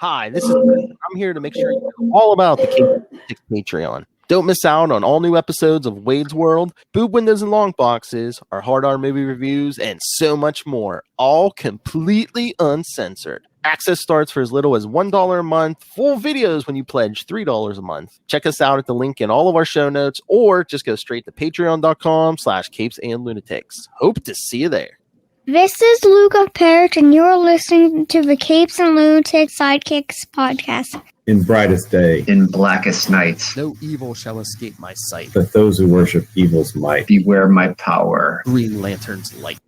Hi, this is I'm here to make sure you know all about the Sidekicks Patreon. Don't miss out on all new episodes of Wade's World, Boob Windows and Long Boxes, our Hard R movie reviews, and so much more, all completely uncensored. Access starts for as little as $1 a month, full videos when you pledge $3 a month. Check us out at the link in all of our show notes, or just go straight to patreon.com/capesandlunatics. Hope to see you there. This is Luca Parrott, and you're listening to the Capes and Lunatics Sidekicks Podcast. In brightest day, in blackest nights, No evil shall escape my sight. but those who worship evil's might. beware my power. Green Lantern's light.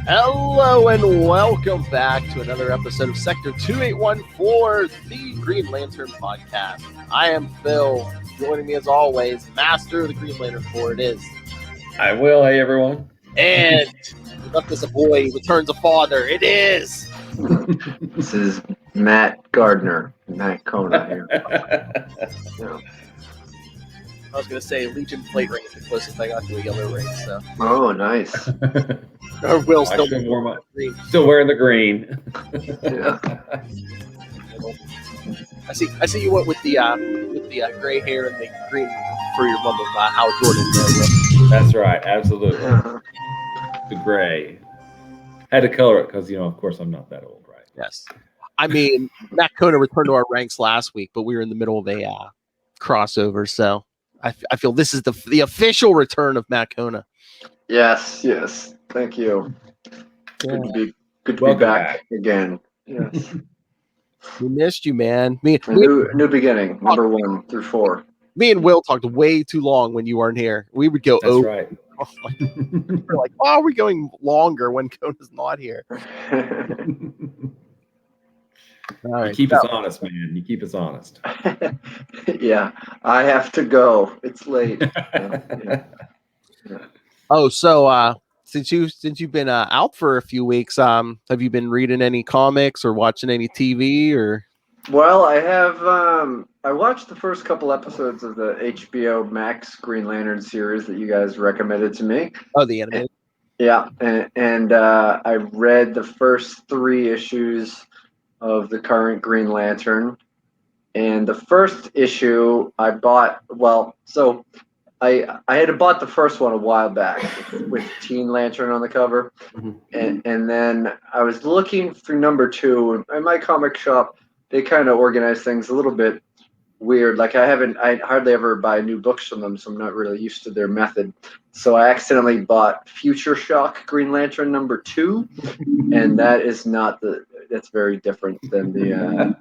Hello and welcome back to another episode of Sector 2814, the Green Lantern Podcast. I am Phil. Joining me as always, Master of the Green Lantern Corps, it is. I will. Hey, everyone. And we left us a boy, returns a father, it is. This is Matt Gardner, Matt Kona here. Yeah. I was going to say Legion plate ring is the closest I got to a yellow ring, so. Oh, nice. Or Will's I still should wear my- green. Still wearing the green. Yeah. I see you went with the gray hair and the green for your love of Hal Jordan there, Will. That's right. Absolutely. Uh-huh. The gray. Had to color it because, of course, I'm not that old, right? Yes. I mean, Matt Kona returned to our ranks last week, but we were in the middle of a crossover, so I feel this is the official return of Matt Kona. Yes. Thank you. Yeah. Good to be Welcome back again. Yes. We missed you, man. Me A new beginning, number 1 through 4. me and Will talked way too long when you weren't here. We would go That's over. right. We're like, why are we going longer when Kona's not here? All right. You keep us honest, man. You keep us honest. Yeah, I have to go. It's late. Yeah. Oh, so since you've been out for a few weeks, have you been reading any comics or watching any TV or? Well, I have. I watched the first couple episodes of the HBO Max Green Lantern series that you guys recommended to me. Oh, the animated. Yeah, and I read the first 3 issues of the current Green Lantern, and the first issue I bought. Well, so I had bought the first one a while back with Teen Lantern on the cover, and then I was looking through number 2 in my comic shop. They kind of organize things a little bit weird. Like I hardly ever buy new books from them, so I'm not really used to their method. So I accidentally bought Future Shock Green Lantern number 2, and that's very different than the.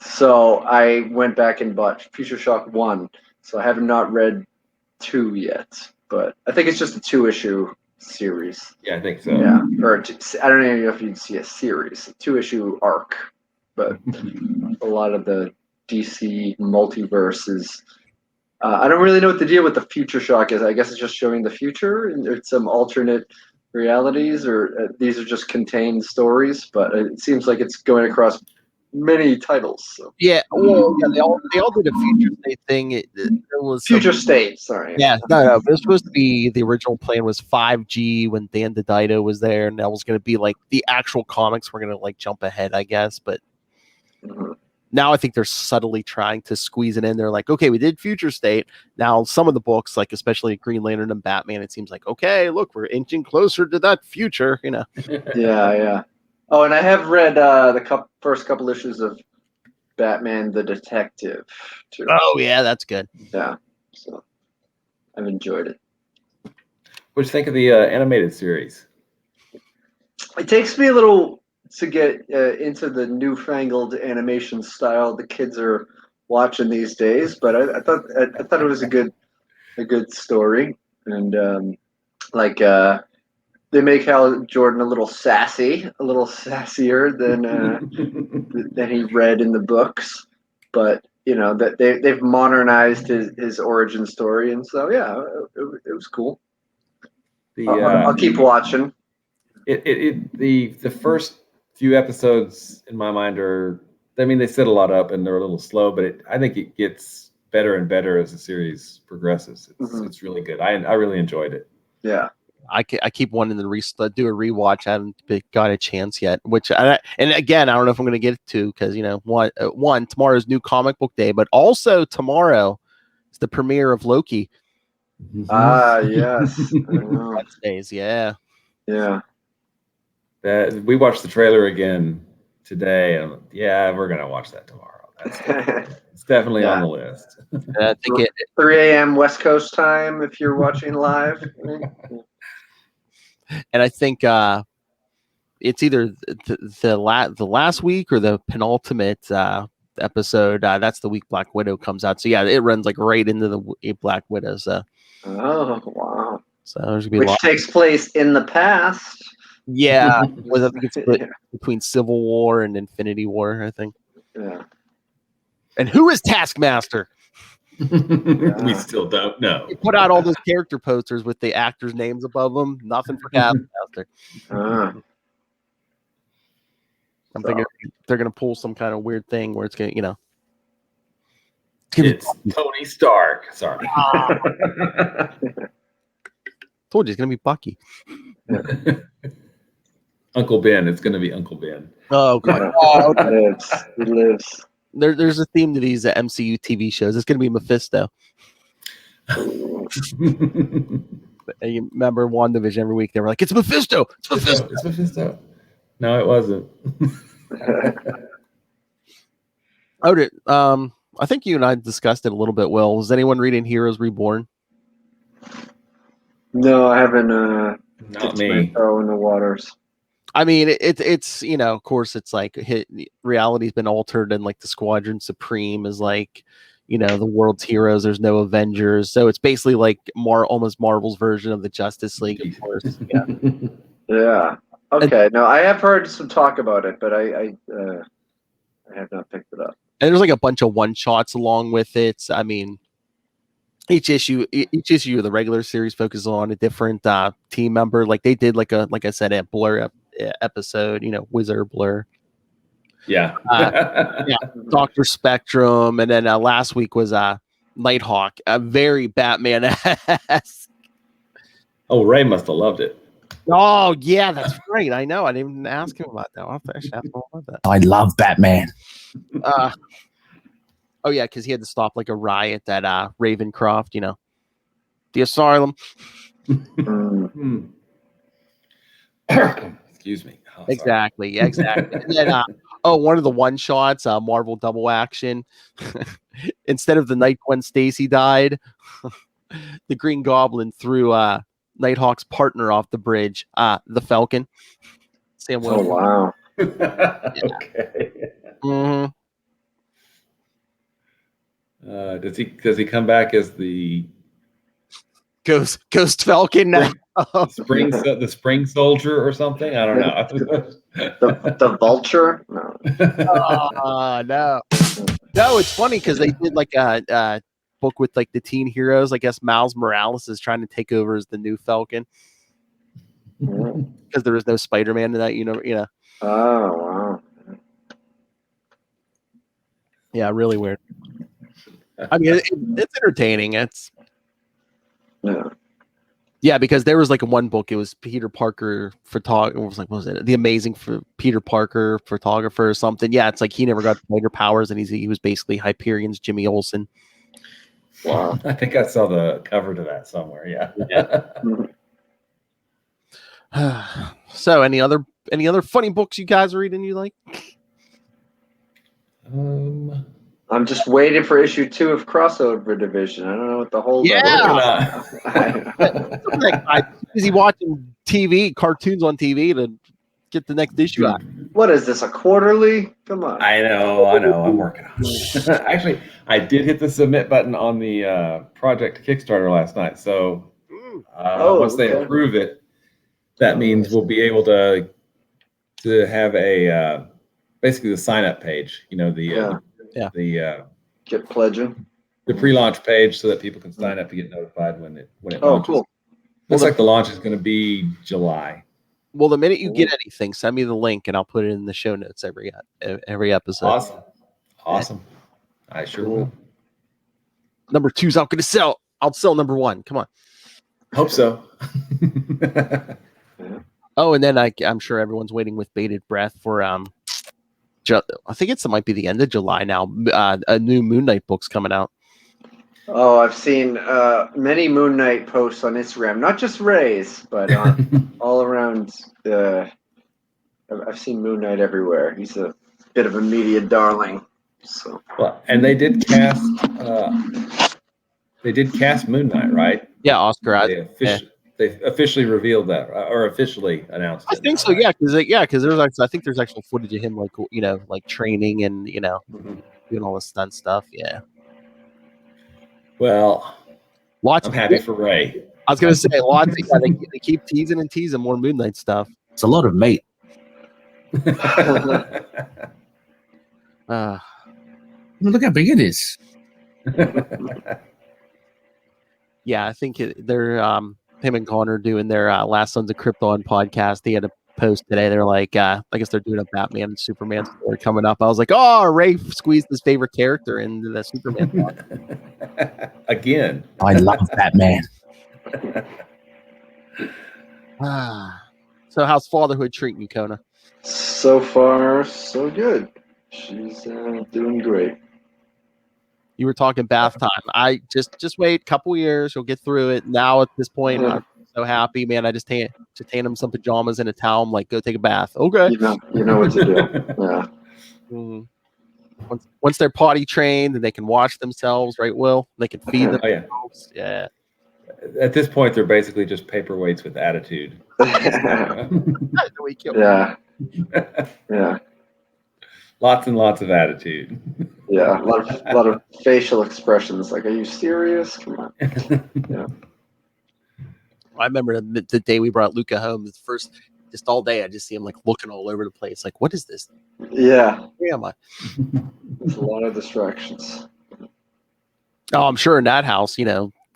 So I went back and bought Future Shock 1. So I have not read 2 yet, but I think it's just a 2-issue series. Yeah, I think so. Yeah, or I don't even know if you'd see a series, a 2-issue arc. But a lot of the DC multiverse is. I don't really know what the deal with the Future Shock is. I guess it's just showing the future and there's some alternate realities, or these are just contained stories. But it seems like it's going across many titles. So. Yeah, well, yeah, they all did a future state thing. It was Future State. Sorry. Yeah, no. It was supposed to be the original plan was 5G when Dan DiDio was there, and that was going to be like the actual comics. We're going to like jump ahead, I guess, but. Now I think they're subtly trying to squeeze it in. They're like, okay, we did Future State. Now some of the books, like especially Green Lantern and Batman, it seems like, okay, look, we're inching closer to that future, Yeah. Oh, and I have read the first couple issues of Batman the Detective, too. Oh, yeah, that's good. Yeah, so I've enjoyed it. What do you think of the animated series? It takes me a little to get into the newfangled animation style the kids are watching these days, but I thought it was a good story, and they make Hal Jordan a little sassier than he read in the books, but that they've modernized his origin story, and so yeah, it was cool. I'll keep watching. The first few episodes in my mind they set a lot up and they're a little slow, but I think it gets better and better as the series progresses. It's really good. I really enjoyed it. Yeah. I keep wanting to do a rewatch. I haven't got a chance yet. And again, I don't know if I'm going to get to because one tomorrow's new comic book day, but also tomorrow is the premiere of Loki. Ah, yes. I know. Wednesdays, yeah. We watched the trailer again today, and we're gonna watch that tomorrow. It's definitely on the list. And I think 3 a.m. West Coast time if you're watching live. And I think it's either the last week or the penultimate episode. That's the week Black Widow comes out. So yeah, it runs like right into the Black Widow. So. Oh wow! So there's gonna be which takes place in the past. Yeah, I think it's split between Civil War and Infinity War. I think. Yeah. And who is Taskmaster? We still don't know. They put out all those character posters with the actors' names above them. Nothing for Taskmaster. I'm thinking they're gonna pull some kind of weird thing where it's gonna, it's Tony Stark. Sorry. Told you it's gonna be Bucky. Uncle Ben. It's gonna be Uncle Ben. Oh God. He lives. There's a theme to these MCU TV shows. It's gonna be Mephisto. And you remember WandaVision every week? They were like, "It's Mephisto! It's Mephisto! It's Mephisto!" No, it wasn't. I think you and I discussed it a little bit. Will, was anyone reading Heroes Reborn? No, I haven't. Not me. Toe in the waters. I mean, it's of course, it's like reality's been altered, and like the Squadron Supreme is like, the world's heroes. There's no Avengers, so it's basically like almost Marvel's version of the Justice League, of course. Yeah. Yeah. Okay. No, I have heard some talk about it, but I have not picked it up. And there's like a bunch of one shots along with it. I mean, each issue of the regular series focuses on a different team member. Like they did, like I said, a Blur episode. Wizard Blur. Yeah. Dr. Spectrum, and then last week was Nighthawk, a very Batman-esque. Oh, Ray must have loved it. Oh yeah, that's right. I know. I didn't even ask him about that. I'll have to actually ask him about that. I love Batman. Oh yeah, because he had to stop like a riot at Ravencroft. The asylum. Excuse me. Oh, Exactly. And then, one of the one shots, Marvel double action. Instead of the night Gwen Stacy died, the Green Goblin threw Nighthawk's partner off the bridge, the Falcon. Sam Wilson. Oh wow. Okay. Mm-hmm. Does he come back as the Ghost Falcon now? the spring soldier or something? I don't know. the vulture? No. No, it's funny because they did like a book with like the teen heroes. I guess Miles Morales is trying to take over as the new Falcon because there is no Spider-Man in that Oh wow. Yeah, really weird. I mean, it's entertaining. Yeah, because there was like one book. It was Peter Parker photographer. What was it? The Amazing Peter Parker photographer or something. Yeah, it's like he never got spider powers, and he was basically Hyperion's Jimmy Olsen. Wow, I think I saw the cover to that somewhere. Yeah. So, any other funny books you guys are reading you like? I'm just waiting for issue 2 of Crossover Division. I don't know what the whole I'm busy watching cartoons on TV to get the next issue out. What is this, a quarterly? Come on. I know. I'm working on it. Actually, I did hit the submit button on the project Kickstarter last night. So once they approve it, that means we'll be able to have a basically the sign up page. The get pledging, the pre-launch page, so that people can sign up to get notified when it launches. Cool. Looks like the launch is going to be July. Well, the minute you get anything, send me the link and I'll put it in the show notes every episode. Awesome. I sure will. Number 2's not going to sell. I'll sell number 1. Come on. Hope so. Oh, and then I'm sure everyone's waiting with bated breath for I think it might be the end of July now. A new Moon Knight book's coming out. Oh, I've seen many Moon Knight posts on Instagram, not just Ray's, but all around. I've seen Moon Knight everywhere. He's a bit of a media darling. So. Well, and they did cast Moon Knight, right? Yeah, Oscar Isaac. They officially revealed that, or officially announced it. I think so. Right? Yeah, because there's I think there's actual footage of him, like training and doing all this stunt stuff. Yeah. Well, I'm happy for Ray. I was gonna say lots. Yeah, they keep teasing and teasing more Moon Knight stuff. It's a lot of mate. Look how big it is. Yeah, I think they're him and Gardner doing their Last Sons of Krypton podcast. They had a post today. They're like, I guess they're doing a Batman and Superman story coming up. I was like, oh, Ray squeezed his favorite character into the Superman. Again. I love Batman. So how's fatherhood treating you, Kona? So far, so good. She's doing great. You were talking bath time. I just wait a couple years. You'll get through it. Now at this point, I'm so happy, man. I just tan them some pajamas and a towel. I'm like, go take a bath. Okay. You know what to do. Yeah. Mm-hmm. Once they're potty trained and they can wash themselves, right, Will? They can feed themselves. Yeah. At this point, they're basically just paperweights with attitude. Yeah. Yeah. Lots and lots of attitude. Yeah, a lot of facial expressions. Like, are you serious? Come on. Yeah. I remember the day we brought Luca home. Just all day, I just see him like looking all over the place. Like, what is this? Yeah. Where am I? There's a lot of distractions. Oh, I'm sure in that house,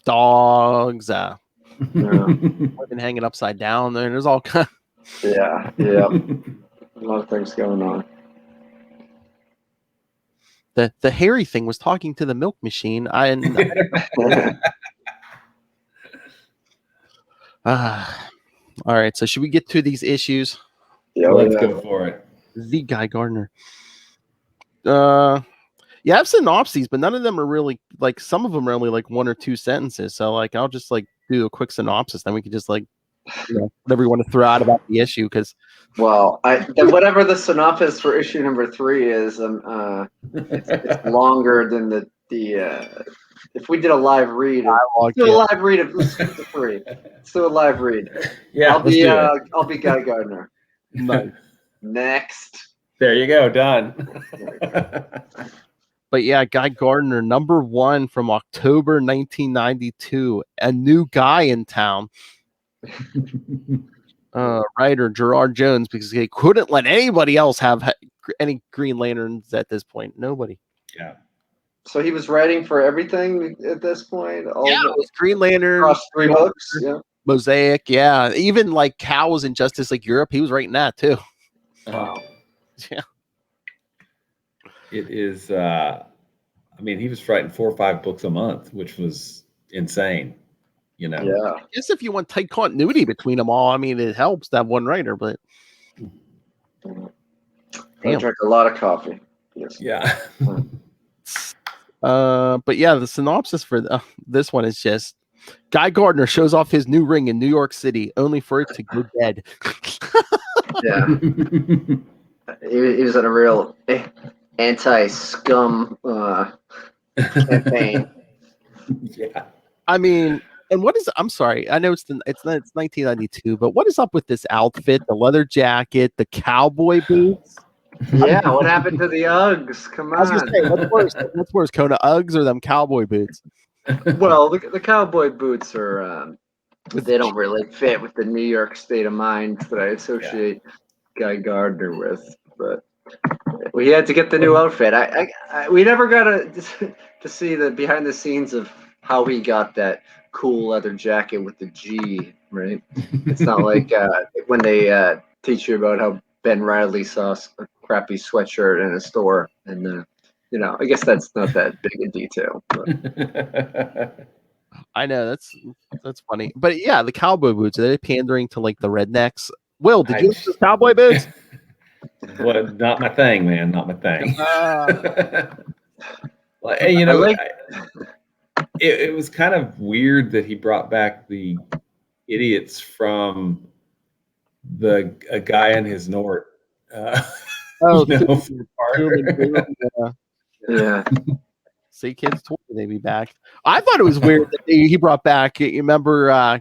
dogs, women hanging upside down there. There's all kind. Yeah. A lot of things going on. The hairy thing was talking to the milk machine. All right, so should we get to these issues? Yeah, let's go for it. The guy Gardner. I have synopses, but none of them are really like. Some of them are only like one or two sentences. So like, I'll just like do a quick synopsis, then we can just like, whatever you want to throw out about the issue. Because well, whatever the synopsis for issue number 3 is, it's longer than the if we did a live read, do a live read of 3. Let's do a live read. Yeah, I'll be Guy Gardner. Nice. Next. There you go, done. But yeah, Guy Gardner, number 1 from October 1992, a new guy in town. Writer Gerard Jones, because they couldn't let anybody else have any Green Lanterns at this point. Nobody. Yeah. So he was writing for everything at this point. It was Green Lantern across 3 books. Yeah. Mosaic. Yeah, even like Cows in Justice League Europe, he was writing that too. Wow. Yeah. It is. He was writing 4 or 5 books a month, which was insane. Yeah. I guess if you want tight continuity between them all, it helps to have one writer, but I drank a lot of coffee. Yes. Yeah. But yeah, the synopsis for this one is just Guy Gardner shows off his new ring in New York City, only for it to go dead. Yeah. He was on a real anti-scum campaign. Yeah. And what is? I'm sorry. I know it's 1992, but what is up with this outfit? The leather jacket, the cowboy boots. Yeah, what happened to the Uggs? Come on. I was gonna say, what's worse? What's worse, Kona, Uggs or them cowboy boots? Well, the cowboy boots are they don't really fit with the New York state of mind that I associate Guy Gardner with. But we had to get the new outfit. We never got to see the behind the scenes of how he got that cool leather jacket with the G, right? It's not like when they teach you about how Ben Riley saw a crappy sweatshirt in a store, and I guess that's not that big a detail. But. I know that's funny, but yeah, the cowboy boots, are they pandering to like the rednecks? Will, did you look at the cowboy boots? What? Not my thing, man. Not my thing. Well, and, you I know, like- it was kind of weird that he brought back the idiots from a guy in his Nort. Oh, you know, Yeah. See, kids told me they'd be back. I thought it was weird that he brought back. You remember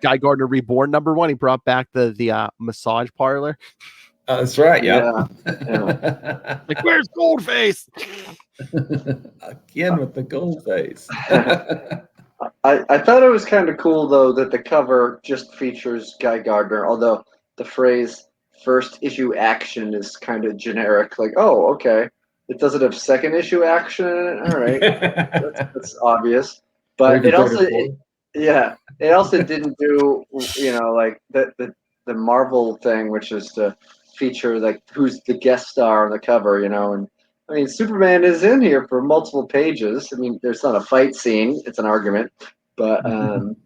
Guy Gardner Reborn #1? He brought back the massage parlor. That's right. Yeah. Like, where's Goldface? Again with the gold face. I thought it was kind of cool though that the cover just features Guy Gardner, although the phrase "first issue action" is kind of generic. Like, oh, okay, it doesn't have second issue action in it. All right, that's obvious. But it also, it also didn't do like the Marvel thing, which is to feature like who's the guest star on the cover, and. I mean, Superman is in here for multiple pages. I mean, there's not a fight scene; it's an argument. But I'm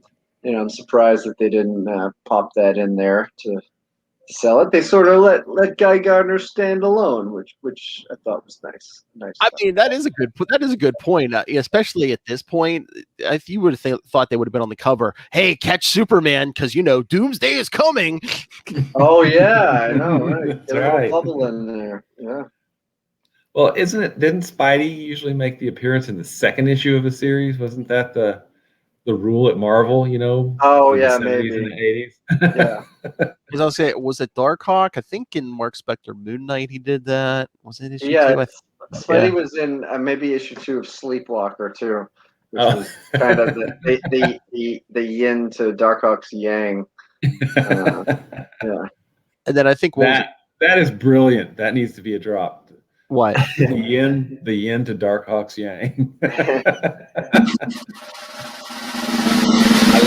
surprised that they didn't pop that in there to sell it. They sort of let Guy Gardner stand alone, which I thought was nice. I mean, that is a good point, especially at this point. If you would have thought they would have been on the cover, hey, catch Superman because Doomsday is coming. Oh yeah, I know. Right? Get a right. little bubble in there. Yeah. Well, didn't Spidey usually make the appearance in the second issue of a series? Wasn't that the rule at Marvel, Oh in yeah, the 70s maybe. and the 80s? Yeah. As I'll say, was it Darkhawk? I think in Mark Spector Moon Knight he did that. Was it issue 2? Spidey was in maybe issue 2 of Sleepwalker too, which was kind of the yin to Darkhawk's yang. Yeah. And then I think that is brilliant. That needs to be a drop. What? the yin to Darkhawk's yang. I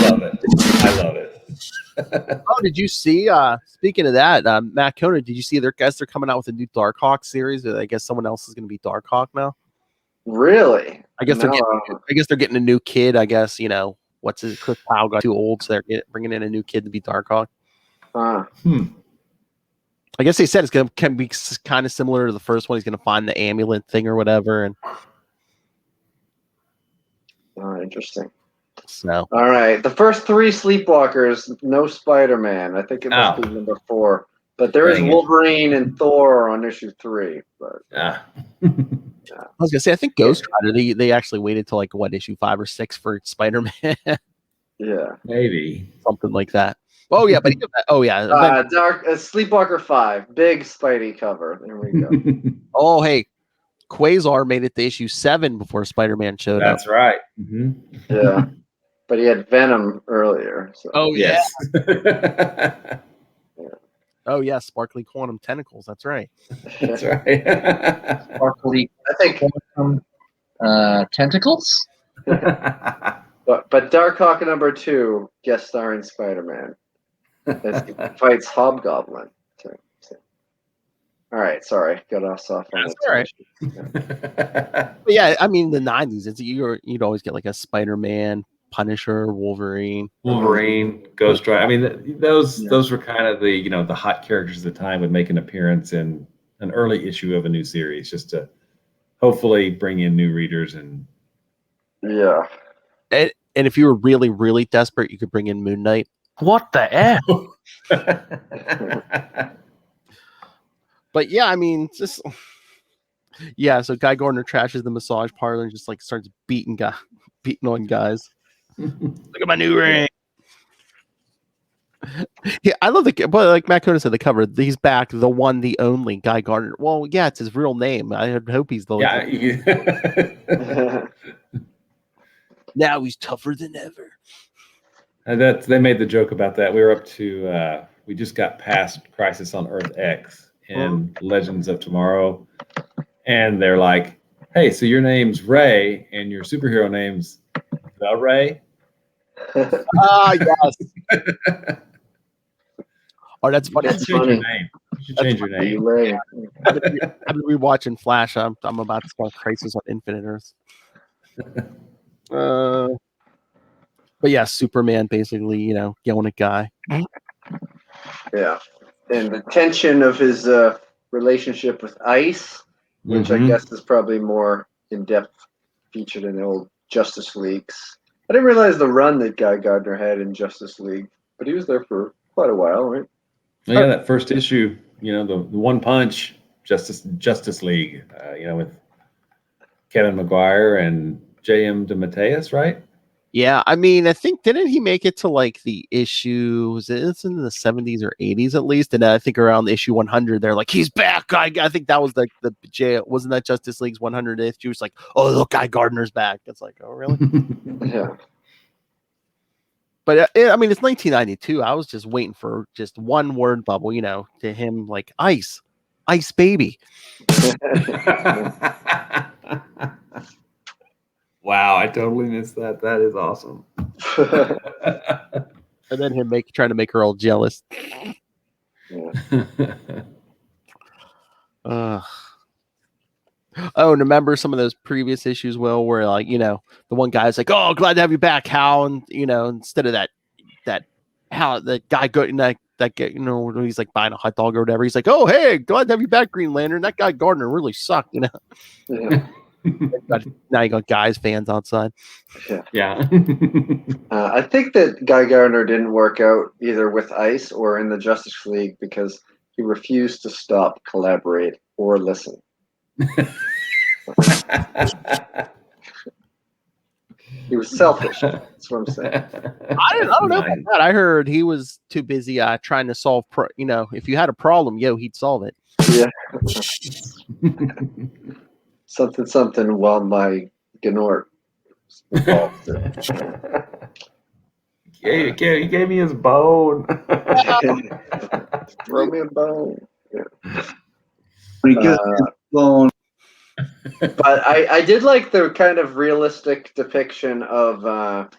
love it. Oh, did you see? Speaking of that, Matt Conan, did you see they're coming out with a new Darkhawk series? I guess someone else is going to be Darkhawk now. Really? I guess they're getting a new kid. I guess what's his Chris Powell got too old, so they're bringing in a new kid to be Darkhawk. I guess they said it's can be kind of similar to the first one. He's going to find the amulet thing or whatever, and interesting. So, all right, the first 3 Sleepwalkers, no Spider-Man. I think it must be number 4, but there is Wolverine and Thor on issue 3. But I was gonna say, I think Ghost Rider. They actually waited till like issue 5 or 6 for Spider-Man. Yeah, maybe something like that. Oh yeah, but Sleepwalker 5, big Spidey cover. There we go. Oh hey, Quasar made it to issue 7 before Spider-Man showed up. That's right. Mm-hmm. Yeah, but he had Venom earlier. So. Oh yes. Yeah. Oh yeah, sparkly quantum tentacles. That's right. That's right. Sparkly, I think quantum tentacles. But Darkhawk number 2, guest starring Spider-Man. Fights Hobgoblin. So. All right, sorry, got off soft. That's all right. But yeah, I mean the 90s. You'd always get like a Spider-Man, Punisher, Wolverine, Ghost Rider. I mean, those were kind of the hot characters at the time would make an appearance in an early issue of a new series, just to hopefully bring in new readers and. Yeah. And if you were really, really desperate, you could bring in Moon Knight. What the hell? But yeah, I mean, so Guy Gardner trashes the massage parlor and just like starts beating on guys. Look at my new ring. Yeah, I love but like Matt Conan said, the cover. He's back, the one, the only Guy Gardner. Well, yeah, it's his real name. I hope he's the. Yeah. Now he's tougher than ever. And they made the joke about that. We were up to we just got past Crisis on Earth X and Legends of Tomorrow, and they're like, "Hey, so your name's Ray, and your superhero name's the Ray." Yes. Oh, that's funny. You should change your name. Ray. I've been rewatching Flash. I'm about to start Crisis on Infinite Earths. But yeah, Superman basically, yelling at Guy. Yeah. And the tension of his relationship with Ice, which I guess is probably more in-depth featured in the old Justice Leagues. I didn't realize the run that Guy Gardner had in Justice League, but he was there for quite a while, right? Oh, yeah, that first issue, the one punch Justice League, with Kevin McGuire and J.M. DeMatteis, right? Yeah, I mean, I think didn't he make it to like the issue? It's in the 70s or 80s at least, and I think around issue 100, they're like, he's back. I think that was the wasn't that Justice League's 100th issue? It's like, oh look, Guy Gardner's back. It's like, oh really? Yeah. But I mean, it's 1992. I was just waiting for just one word bubble, to him like ice baby. Wow, I totally missed that. That is awesome. And then him trying to make her all jealous. Oh, and remember some of those previous issues, Will, where like, the one guy's like, oh, glad to have you back, Hal. And, instead of that Hal, the guy when he's like buying a hot dog or whatever, he's like, oh, hey, glad to have you back, Green Lantern. That guy Gardner really sucked, Yeah. Now you got Guy's fans outside. Yeah. I think that Guy Gardner didn't work out either with Ice or in the Justice League because he refused to stop, collaborate, or listen. He was selfish. That's what I'm saying. I don't know about that. I heard he was too busy trying to solve, if you had a problem, he'd solve it. Yeah. something while my Gnort was involved. He gave me his bone. Throw me a bone. Yeah. Bone. But I did like the kind of realistic depiction of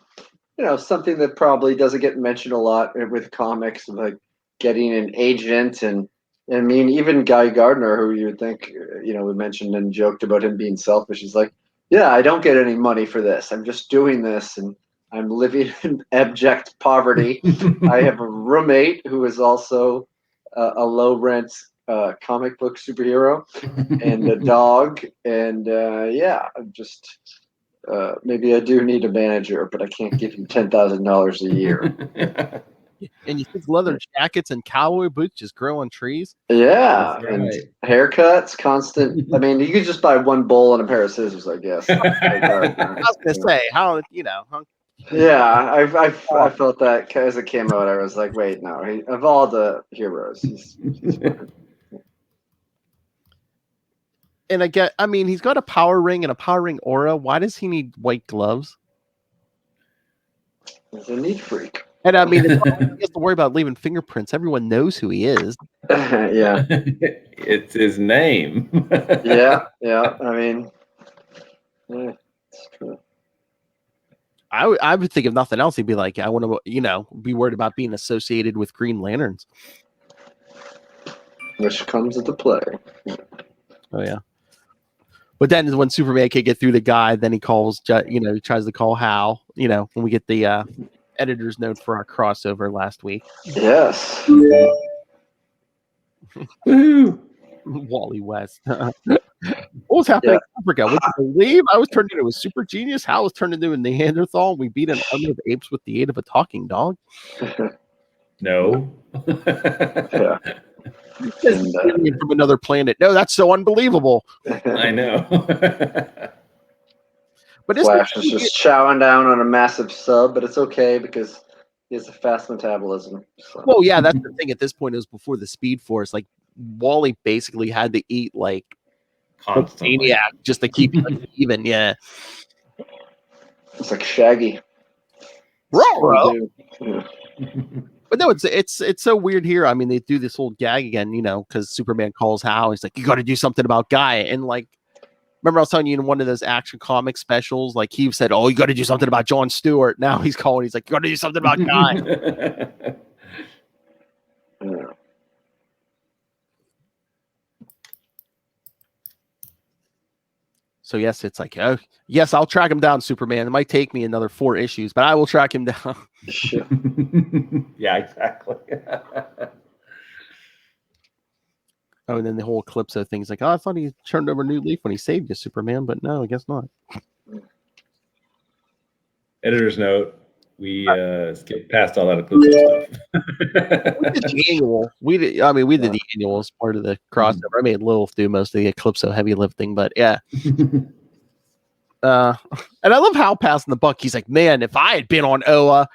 something that probably doesn't get mentioned a lot with comics, like getting an agent. And I mean, even Guy Gardner, who you would think we mentioned and joked about him being selfish, he's like, yeah, I don't get any money for this, I'm just doing this and I'm living in abject poverty. I have a roommate who is also a low rent comic book superhero and a dog, and I'm just maybe I do need a manager, but I can't give him $10,000 a year. And you think leather jackets and cowboy boots just grow on trees? Yeah, That's right. and haircuts, constant. I mean, you could just buy one bowl and a pair of scissors, I guess. I was gonna say how Yeah, I felt that as it came out. I was like, wait, no. Of all the heroes, he's And he's got a power ring and a power ring aura. Why does he need white gloves? he's a neat freak. And I mean, he has to worry about leaving fingerprints. Everyone knows who he is. Yeah, It's his name. yeah. I mean, yeah, it's true. I would think if nothing else, he'd be like, I want to, be worried about being associated with Green Lanterns. Which comes into play. Oh yeah. But then when Superman can't get through the guy, then he calls, he tries to call Hal, when we get the editor's note for our crossover last week. Yes. Wally West. What was happening in Africa? Would you believe I was turned into a super genius? Hal was turned into a Neanderthal. We beat an army of apes with the aid of a talking dog. No. Yeah. And, from another planet. No, that's so unbelievable. I know. But Flash is just chowing down on a massive sub, but it's okay because he has a fast metabolism. So. Well, yeah, that's the thing. At this point, it was before the Speed Force. Like Wally basically had to eat like Constantly. maniac just to keep him even. Yeah, it's like Shaggy. bro. Yeah. But no, it's so weird here. I mean, they do this whole gag again, because Superman calls Hal. He's like, "You got to do something about Guy." And like, remember I was telling you in one of those Action Comics specials, like he said, "Oh, you got to do something about Jon Stewart." Now he's calling. He's like, "You got to do something about Guy." Yeah. So yes, it's like, oh yes, I'll track him down, Superman. It might take me another 4 issues, but I will track him down. Sure. Yeah, exactly. Oh, and then the whole Eclipso thing's like, oh, I thought he turned over a new leaf when he saved you, Superman, but no, I guess not. Editor's note: we skipped past all that Eclipse stuff. We did the annual. We did the annual as part of the crossover. I made Lil do most of the Eclipso heavy lifting, but yeah. And I love Hal passing the buck. He's like, man, if I had been on Oa,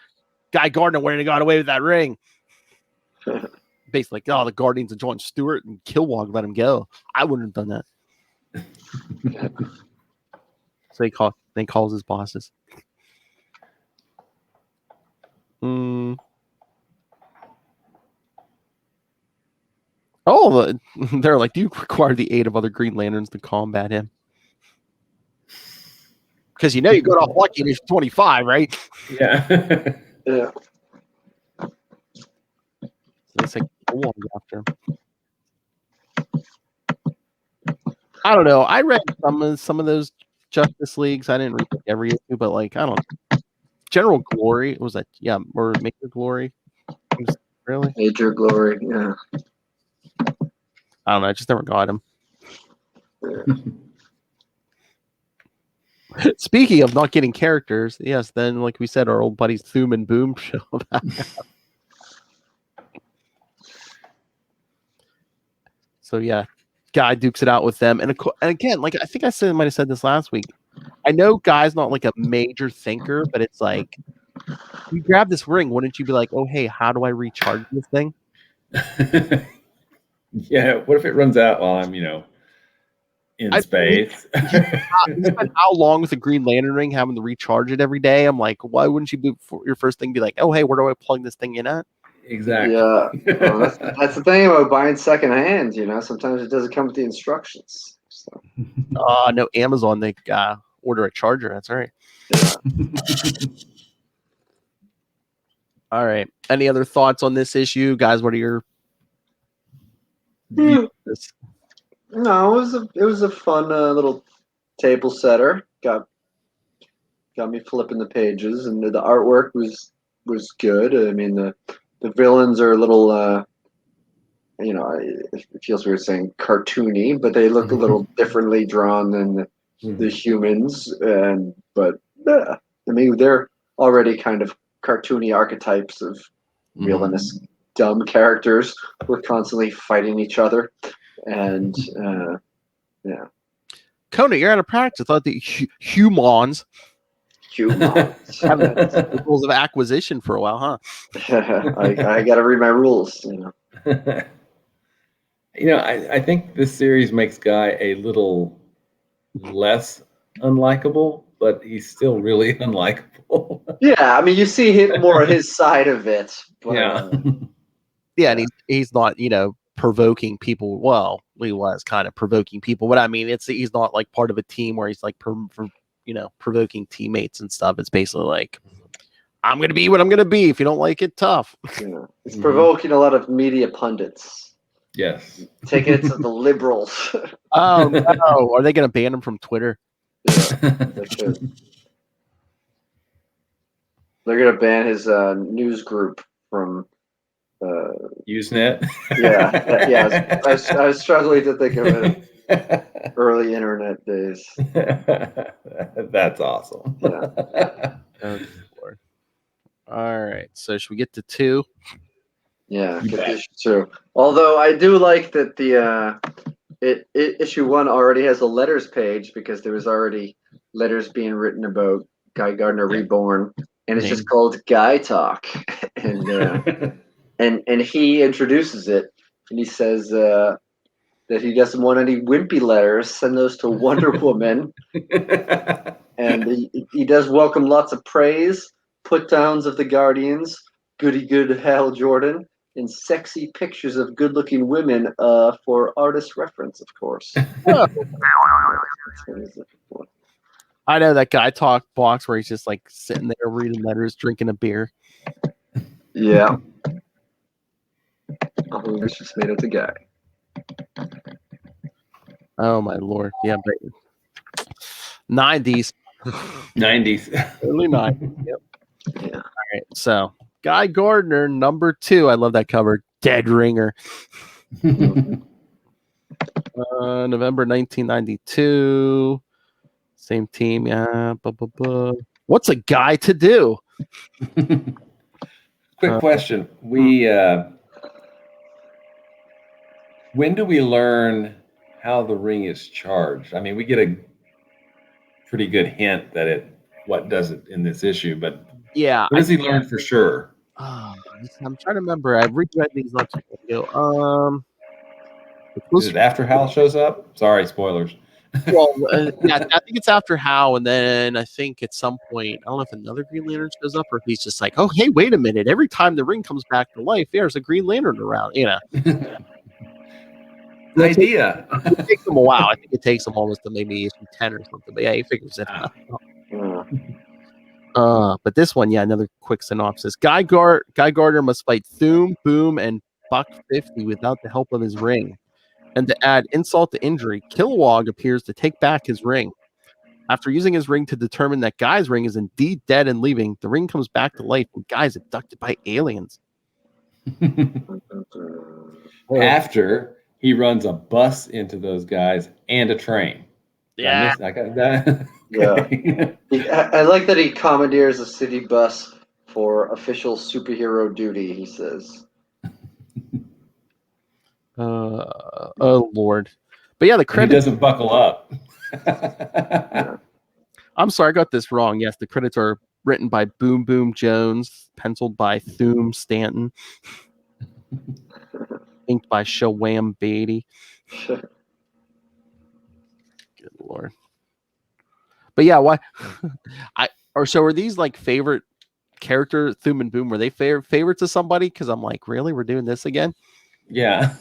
Guy Gardner wouldn't have got away with that ring. Basically, like, the Guardians of John Stewart and Kilowog let him go. I wouldn't have done that. So he calls his bosses. Oh, they're like, do you require the aid of other Green Lanterns to combat him? Because you got off lucky in issue 25, right? Yeah. Yeah. So it's like, after him. I don't know. I read some of those Justice Leagues. I didn't read every issue, but like, I don't know. General Glory was that? Yeah, or Major Glory? Really? Major Glory. Yeah. I don't know. I just never got him. Yeah. Speaking of not getting characters, yes, then like we said, our old buddies Thum and Boom show back up. So yeah, Guy dukes it out with them, and again, like I think I might have said this last week. I know Guy's not like a major thinker, but it's like, you grab this ring, wouldn't you be like, oh hey, how do I recharge this thing? Yeah. What if it runs out while I'm, in space? You spend how long with a Green Lantern ring having to recharge it every day? I'm like, why wouldn't you your first thing be like, oh hey, where do I plug this thing in at? Exactly. Yeah. Well, that's the thing about buying secondhand. Sometimes it doesn't come with the instructions. So. No, Amazon, they order a charger. That's right. Yeah. All right. Any other thoughts on this issue, guys? What are your views? No, it was a fun little table setter. Got me flipping the pages, and the artwork was good. I mean, the villains are a little, it feels weird saying cartoony, but they look a little differently drawn than the humans. But I mean, they're already kind of cartoony archetypes of villainous, dumb characters who are constantly fighting each other. And yeah, Kona, you're out of practice. I thought the humans have the rules of acquisition for a while, huh? I got to read my rules. I think this series makes Guy a little less unlikable, but he's still really unlikable. Yeah, I mean, you see more of his side of it. But, yeah, and he's not, provoking people. Well, he was kind of provoking people, but I mean, he's not like part of a team where he's like provoking teammates and stuff. It's basically like, I'm gonna be what I'm gonna be. If you don't like it, tough. It's provoking a lot of media pundits. Yes, taking it to the liberals. Oh no! Are they gonna ban him from Twitter? Yeah, they should. They're gonna ban his news group from. Usenet. Yeah. I was struggling to think of it. Early internet days. That's awesome. Yeah. Oh, Lord. All right. So should we get to 2? Yeah, issue 2. Although I do like that the issue 1 already has a letters page because there was already letters being written about Guy Gardner Reborn, and it's just called Guy Talk, and he introduces it, and he says that he doesn't want any wimpy letters. Send those to Wonder Woman, and he does welcome lots of praise, put downs of the Guardians, goody good Hal Jordan, and sexy pictures of good-looking women for artist reference, of course. I know that Guy Talk box where he's just like sitting there reading letters, drinking a beer. Yeah. Oh, it's just made out to Guy. Oh my Lord! Yeah, but 90s. 90s. Early 90s. Yep. Yeah. All right. So Guy Gardner, number 2. I love that cover. Dead Ringer. November 1992. Same team. Yeah. What's a guy to do? Quick question. When do we learn how the ring is charged? I mean, we get a pretty good hint that what does it in this issue, but Yeah. when does he learn for sure? I'm trying to remember. I've reread these not too long ago. Is it after Hal shows up? Sorry, spoilers. Well, yeah, I think it's after Hal, and then I think at some point, I don't know if another Green Lantern shows up or if he's just like, oh, hey, wait a minute. Every time the ring comes back to life, there's a Green Lantern around. Idea. It takes him a while. I think it takes him almost to maybe issue 10 or something. But yeah, he figures it out. But this one, yeah, another quick synopsis. Guy Gardner must fight Thoom, Boom, and Buck 50 without the help of his ring. And to add insult to injury, Kilowog appears to take back his ring. After using his ring to determine that Guy's ring is indeed dead and leaving, the ring comes back to life and Guy's abducted by aliens. After he runs a bus into those guys and a train. Yeah. I got that. Yeah. I like that he commandeers a city bus for official superhero duty, he says. Oh, Lord. But yeah, the credits. He doesn't buckle up. I'm sorry, I got this wrong. Yes, the credits are written by Boom Boom Jones, penciled by Thoom Stanton, inked by Shawam Beatty. Good Lord. But yeah, why? So are these like favorite character Thoom and Boom? Were they favorites of somebody? Because I'm like, really, we're doing this again? Yeah.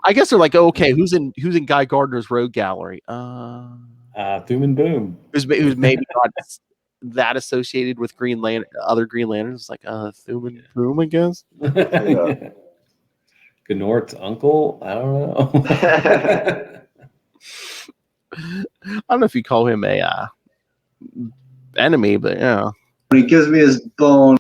I guess they're like, oh, okay, who's in Guy Gardner's Rogue Gallery? Thoom and Boom. Who's maybe not that associated with other Green Lanterns? It's like Thoom and Boom, I guess. Yeah. Gnort's uncle? I don't know. I don't know if you call him a enemy, but yeah. He gives me his bone.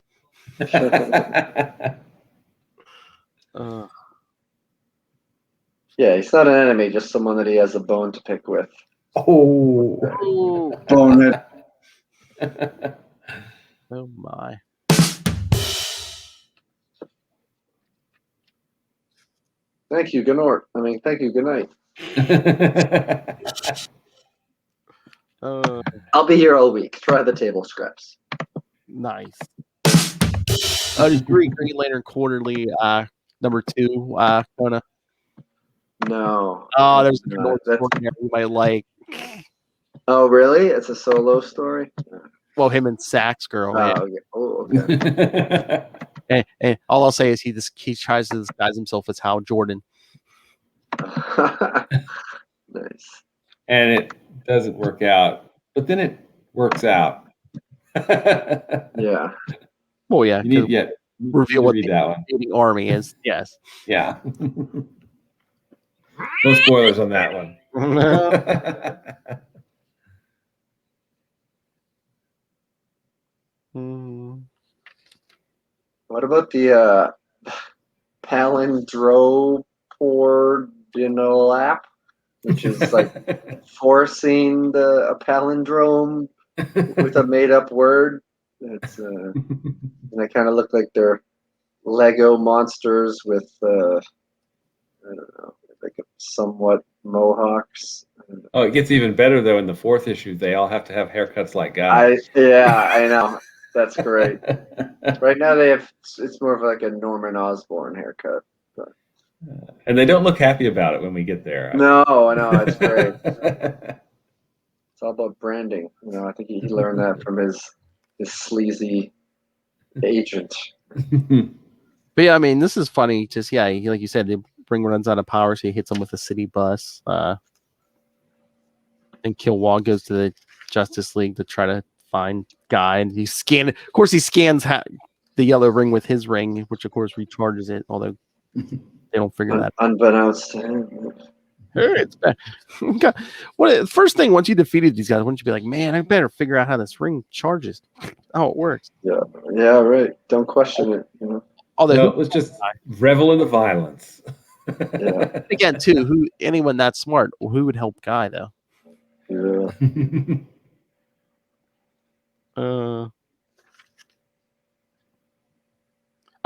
Yeah, he's not an enemy, just someone that he has a bone to pick with. Oh. Bonehead. Oh my. Thank you, Gnort. Thank you, good night. I'll be here all week. Try the table scraps. Nice. Did you read Green Lantern Quarterly number 2, Kona? No. Oh, there's a No, story there you might like. Oh, really? It's a solo story? Well, him and Sax Girl. Okay. And all I'll say is he tries to disguise himself as Hal Jordan. Nice. And it doesn't work out, but then it works out. Yeah. Well, yeah. You need reveal what read that one. The army is. Yes. Yeah. No spoilers on that one. What about the palindropordinolap, which is like forcing a palindrome with a made-up word? It's and they kind of look like they're Lego monsters with I don't know, like somewhat mohawks. Oh, it gets even better though in the 4th issue. They all have to have haircuts like guys. I know. That's great. Right now it's more of like a Norman Osborn haircut. But. And they don't look happy about it when we get there. No, I know, it's great. It's all about branding. I think he learned that from his sleazy agent. But yeah, this is funny. Just like you said, the ring runs out of power, so he hits him with a city bus. And Kilowog goes to the Justice League to try to find Guy, and he scans the yellow ring with his ring, which of course recharges it. Although they don't figure that unbeknownst to him. It's bad. What first thing once you defeated these guys, wouldn't you be like, man, I better figure out how this ring charges, how it works? Yeah, right. Don't question it. You know? Although let's just revel in the violence. Yeah. Again, too, anyone that smart, who would help Guy though? Yeah.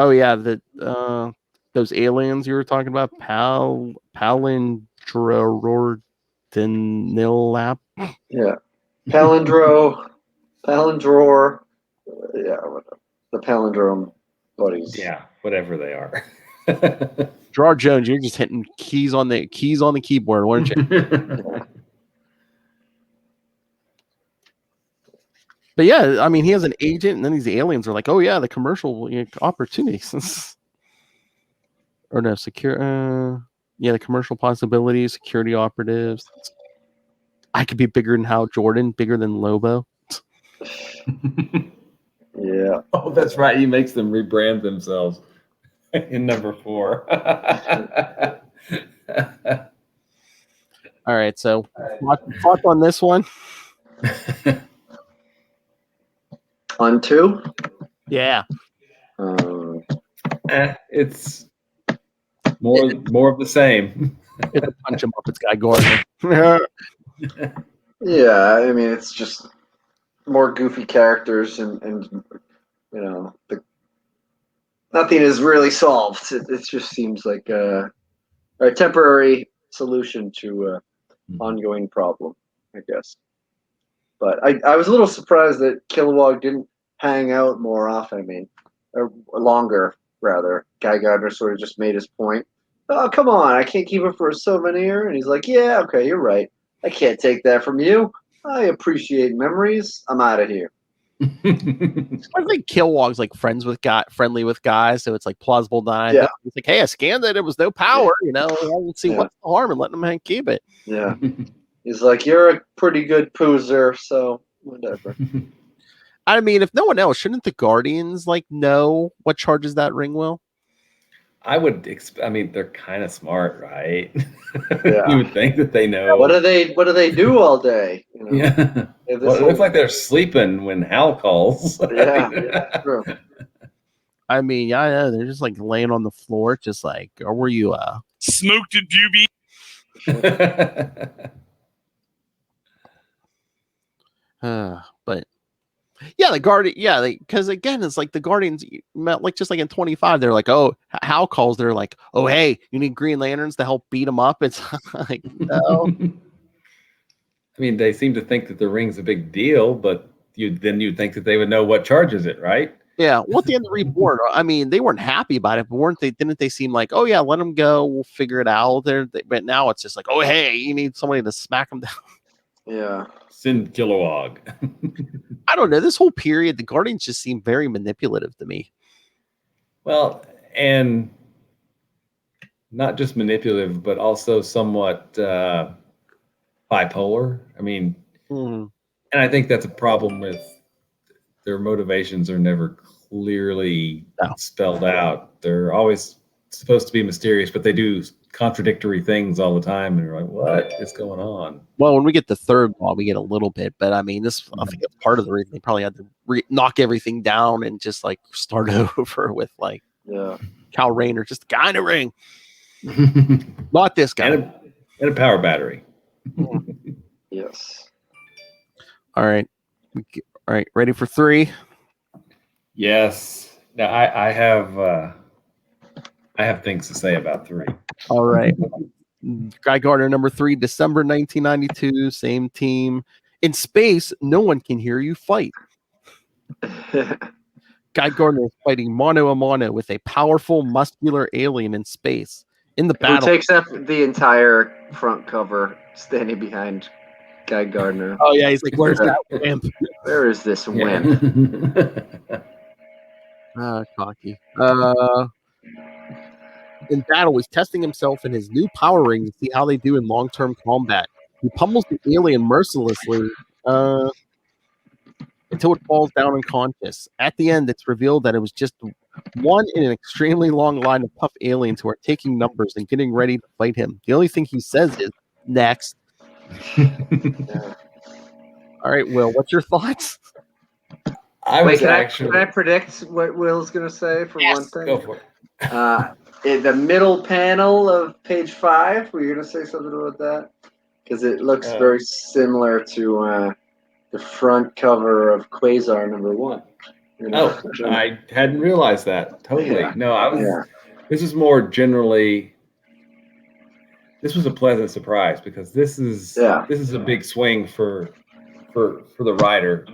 Oh yeah, those aliens you were talking about, Palindrorordenilap. Yeah. Palindrore. Yeah, whatever. The palindrome buddies. Yeah, whatever they are. Gerard Jones, you're just hitting keys on the keyboard, weren't you? But yeah, I mean, he has an agent, and then these aliens are like, "Oh yeah, the commercial opportunities." Or no, the commercial possibilities, security operatives. I could be bigger than Hal Jordan, bigger than Lobo. Yeah. Oh, that's right. He makes them rebrand themselves in number 4. All right, so thoughts on this one? On 2? Yeah. It's more of the same. It's a punch him up. It's Guy Gardner. Yeah, I mean, it's just more goofy characters, and you know, nothing is really solved. It just seems like a temporary solution to an ongoing problem, I guess. But I was a little surprised that Kilowog didn't hang out more often. I mean, or longer, rather. Guy Gardner sort of just made his point. Oh, come on, I can't keep it for a souvenir. And he's like, yeah, okay, you're right. I can't take that from you. I appreciate memories. I'm out of here. I think Kilowog's like friendly with guys, so it's like plausible denied. Yeah. It's like, hey, I scanned it. It was no power. You know, let's see what's the harm in letting him keep it. Yeah. He's like, you're a pretty good poozer, so whatever. I mean, if no one else, shouldn't the Guardians know what charges that ring will? I would. I mean, they're kind of smart, right? Yeah. You would think that they know. What do they do all day? You know? Yeah. Well, it looks like they're sleeping when Hal calls. Yeah, true. I mean, yeah, they're just like laying on the floor, just like, or were you smoked a doobie? But yeah, the Guardian, because again, it's like the Guardians met just like in 25, they're like, oh, Hal calls, they're like, oh, hey, you need Green Lanterns to help beat them up. It's like, no. I mean, they seem to think that the ring's a big deal, but you'd think that they would know what charges it, right? Yeah. Well, at the end of Reborn, I mean, they weren't happy about it, but didn't they seem like, oh yeah, let them go, we'll figure it out. But now it's just like, oh, hey, you need somebody to smack them down. Yeah. Send Kilowog. I don't know. This whole period, the Guardians just seem very manipulative to me. Well, and not just manipulative, but also somewhat bipolar. I mean, and I think that's a problem with their motivations are never clearly spelled out. They're always supposed to be mysterious, but they do contradictory things all the time, and you're like, what is going on? Well, when we get the third law, we get a little bit, but I mean, this I think it's part of the reason they probably had to knock everything down and just like start over with like Kal Rayner, just a guy in a ring, not this guy, and a power battery. Yes. All right, ready for 3? Yes. Now I have things to say about 3. All right. Guy Gardner, number 3, December 1992, same team. In space, no one can hear you fight. Guy Gardner is fighting mano a mano with a powerful, muscular alien in space. In the battle, Who takes up the entire front cover, standing behind Guy Gardner. Oh yeah, he's like, "Where's that wimp? Where is this wimp?" Cocky. In battle, he's testing himself in his new power ring to see how they do in long-term combat. He pummels the alien mercilessly. In until it falls down unconscious. At the end, it's revealed that it was just one in an extremely long line of puff aliens who are taking numbers and getting ready to fight him. The only thing he says is, next. All right, Will, what's your thoughts? Can I predict what Will's going to say for one thing? Go for it. In the middle panel of page 5, were you going to say something about that? Because it looks very similar to the front cover of Quasar #1. You know? Oh, I hadn't realized that. Totally. Yeah. No, I was. Yeah. This is more generally. This was a pleasant surprise because this is a big swing for the writer,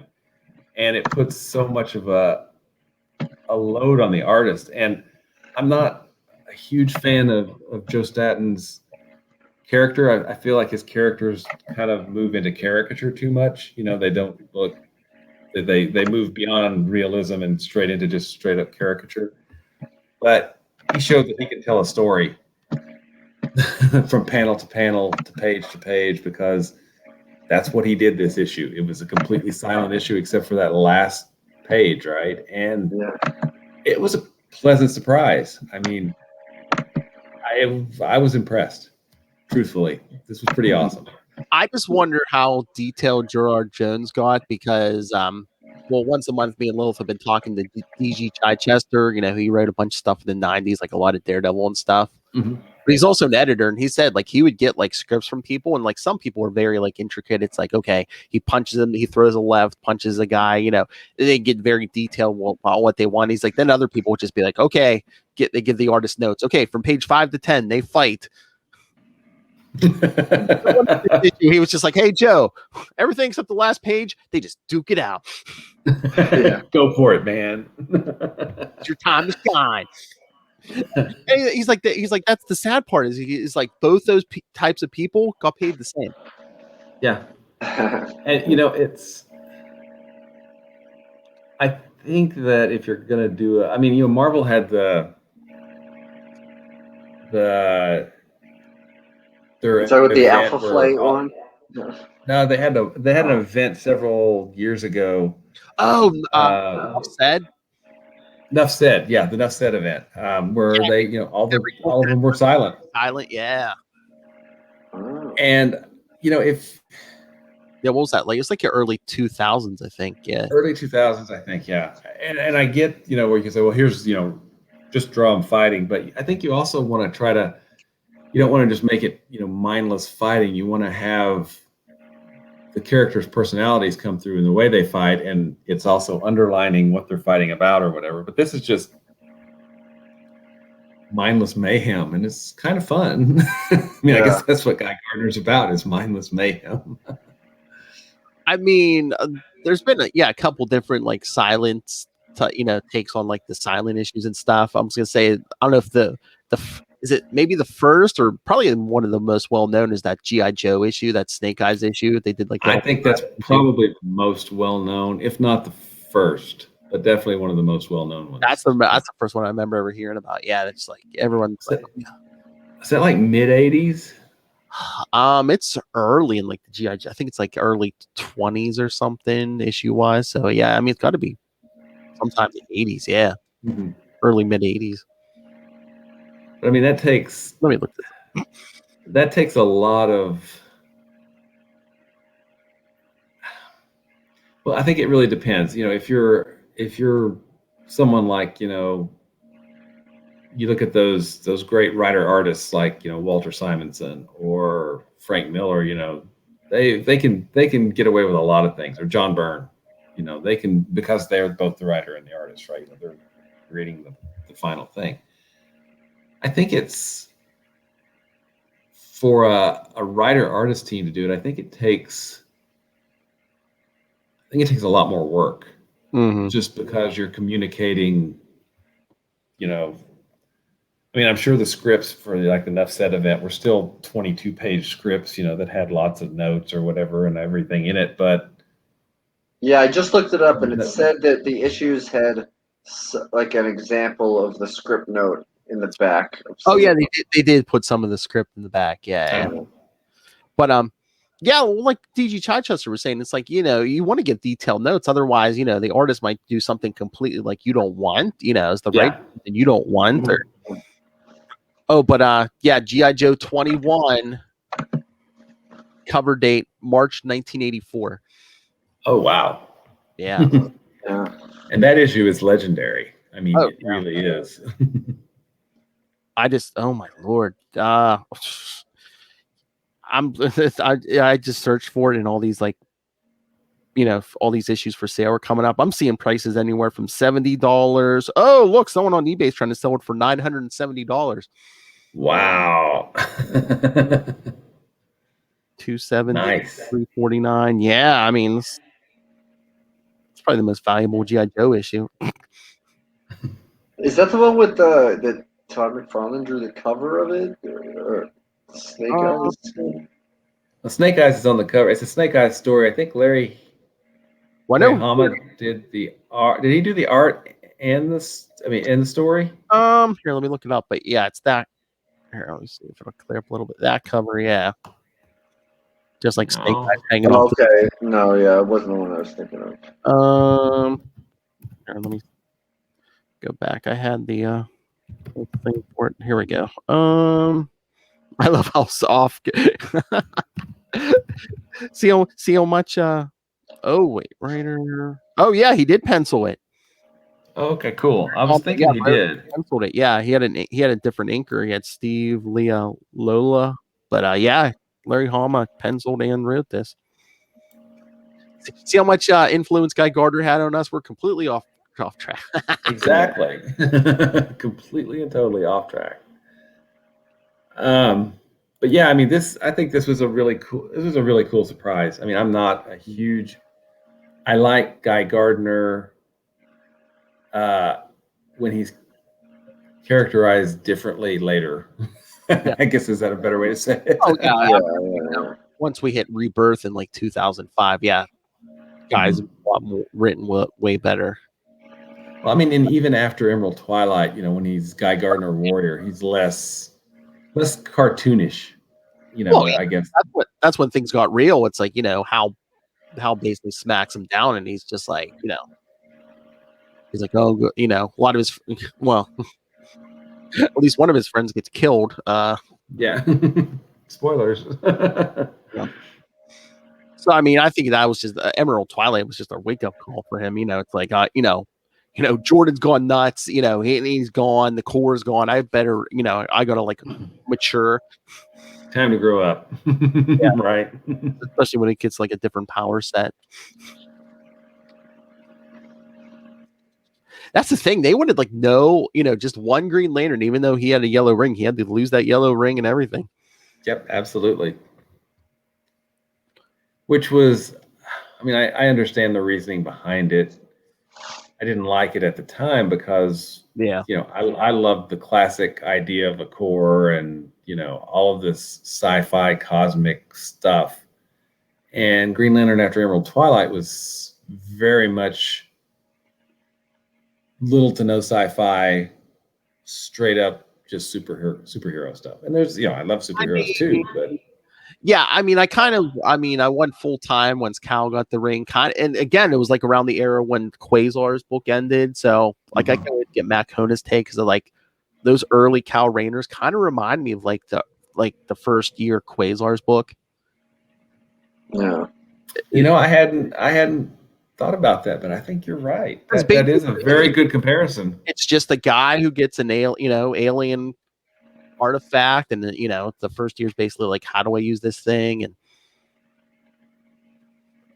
and it puts so much of a load on the artist. And I'm not a huge fan of Joe Staten's character. I feel like his characters kind of move into caricature too much. You know, they don't look. They move beyond realism and straight into just straight up caricature. But he showed that he can tell a story from panel to panel to page because that's what he did this issue. It was a completely silent issue except for that last page, right? And it was a pleasant surprise. I mean, I was impressed. Truthfully, this was pretty awesome. I just wonder how detailed Gerard Jones got because, once a month, me and Lilith have been talking to D.G. Chichester. You know, he wrote a bunch of stuff in the 90s, like a lot of Daredevil and stuff. Mm-hmm. But he's also an editor, and he said, like, he would get, like, scripts from people, and, like, some people were very, like, intricate. It's like, okay, he punches him, he throws a left, punches a guy, you know. They get very detailed about what they want. He's like, then other people would just be like, okay, they give the artist notes. Okay, from page 5 to 10, they fight. He was just like, hey Joe, everything except the last page, they just duke it out. Go for it, man. It's your time to shine. And he's like that's the sad part is like both those types of people got paid the same. Yeah. And you know, I think that if you're gonna do I mean, you know, Marvel had the is that with the Alpha Flight one? No, they had an event several years ago. Oh, Enough Said. Enough Said, yeah, the Enough Said event, where they, you know, all of them were silent. Silent, yeah. And you know, what was that like? It's like your early 2000s, I think. Yeah, early 2000s, I think. Yeah, and I get, you know, where you can say, well, here's, you know, just draw them fighting, but I think you also want to try to. You don't want to just make it, you know, mindless fighting. You want to have the characters' personalities come through in the way they fight, and it's also underlining what they're fighting about or whatever. But this is just mindless mayhem, and it's kind of fun. I mean, I guess that's what Guy Gardner's about, is mindless mayhem. I mean, there's been a couple different like silence, takes on like the silent issues and stuff. I'm just gonna say, I don't know if is it maybe the first or probably one of the most well known is that G.I. Joe issue, that Snake Eyes issue. They did like I think that's probably the most well known, if not the first, but definitely one of the most well known ones. That's the first one I remember ever hearing about. Yeah, it's like everyone's is that like mid 80s? It's early in like the G.I. Joe. I think it's like early 20s or something issue wise. So yeah, I mean it's got to be sometime in the 80s. Yeah, early mid 80s. I mean, that takes. Let me look this. That takes a lot of. Well, I think it really depends. You know, if you're someone like, you know, you look at those great writer artists like, you know, Walter Simonson or Frank Miller. You know, they can get away with a lot of things. Or John Byrne. You know, they can, because they're both the writer and the artist, right? You know, they're creating the final thing. I think it's for a writer-artist team to do it. I think it takes a lot more work, just because you're communicating. You know, I mean, I'm sure the scripts for the Enough Said event were still 22-page scripts, you know, that had lots of notes or whatever and everything in it. But yeah, I just looked it up, and it said that the issues had like an example of the script note in the back. Oh yeah, they did put some of the script in the back. Yeah. But Yeah, well, like DG Chichester was saying, it's like, you want to give detailed notes. Otherwise, the artist might do something completely like you don't want, as the right and you don't want. But G.I. Joe 21 cover date March 1984. Oh, wow. Yeah. Yeah. And that issue is legendary. I mean, it really is. Oh my Lord. I just searched for it, and all these all these issues for sale are coming up. I'm seeing prices anywhere from $70. Oh, look, someone on eBay is trying to sell it for $970. Wow. 270, nice. 349. Yeah, I mean, it's probably the most valuable G.I. Joe issue. Is that the one with that Todd McFarlane drew the cover of it, or Snake Eyes? Well, Snake Eyes is on the cover. It's a Snake Eyes story. I think Larry Hama did the art. Did he do the art and the story? Here, let me look it up. But yeah, it's that. Here, let me see if it'll clear up a little bit. That cover, yeah. Just like Snake Eyes hanging off. Okay. No, yeah, it wasn't the one I was thinking of. Here, let me go back. I had the whole thing for it. Here we go. I love how soft. see how much. Oh wait, writer. Oh yeah, he did pencil it. Oh, okay, cool. I was thinking he did. Penciled it. Yeah, he had a different inker. He had Steve Leah Lola, but yeah, Larry Hama penciled and wrote this. See how much influence Guy Gardner had on us? We're completely off track. Exactly. Completely and totally off track. But yeah, I mean, I think this was a really cool surprise. I mean, I'm not a huge, I like Guy Gardner when he's characterized differently later. Yeah. I guess, is that a better way to say it? Oh yeah. Once we hit Rebirth in like 2005, yeah, Guy's a lot more written way better. Well, I mean, and even after Emerald Twilight, when he's Guy Gardner Warrior, he's less cartoonish. I guess that's when things got real. It's like, how basically smacks him down, and he's just like, he's like, oh, a lot of his, well, at least one of his friends gets killed. Yeah. Spoilers. Yeah. So I mean, I think that was just Emerald Twilight was just a wake up call for him. It's like, Jordan's gone nuts. He's gone. The core's gone. I better, I gotta like mature. Time to grow up. Yeah. Right. Especially when it gets like a different power set. That's the thing. They wanted like just one Green Lantern, even though he had a yellow ring. He had to lose that yellow ring and everything. Yep, absolutely. Which was, I mean, I understand the reasoning behind it. I didn't like it at the time because, I loved the classic idea of a core and, all of this sci-fi cosmic stuff. And Green Lantern After Emerald Twilight was very much little to no sci-fi, straight up just superhero stuff. And there's, I love superheroes too, but. Yeah, I mean, I went full time once Cal got the ring. And again, it was like around the era when Quasar's book ended. So, like, I can't get Matt Kona's take because like those early Cal Rainers kind of remind me of like the first year Quasar's book. Yeah, I hadn't thought about that, but I think you're right. That is a very good comparison. It's just a guy who gets an alien artifact, and then the first year's basically like, how do I use this thing? And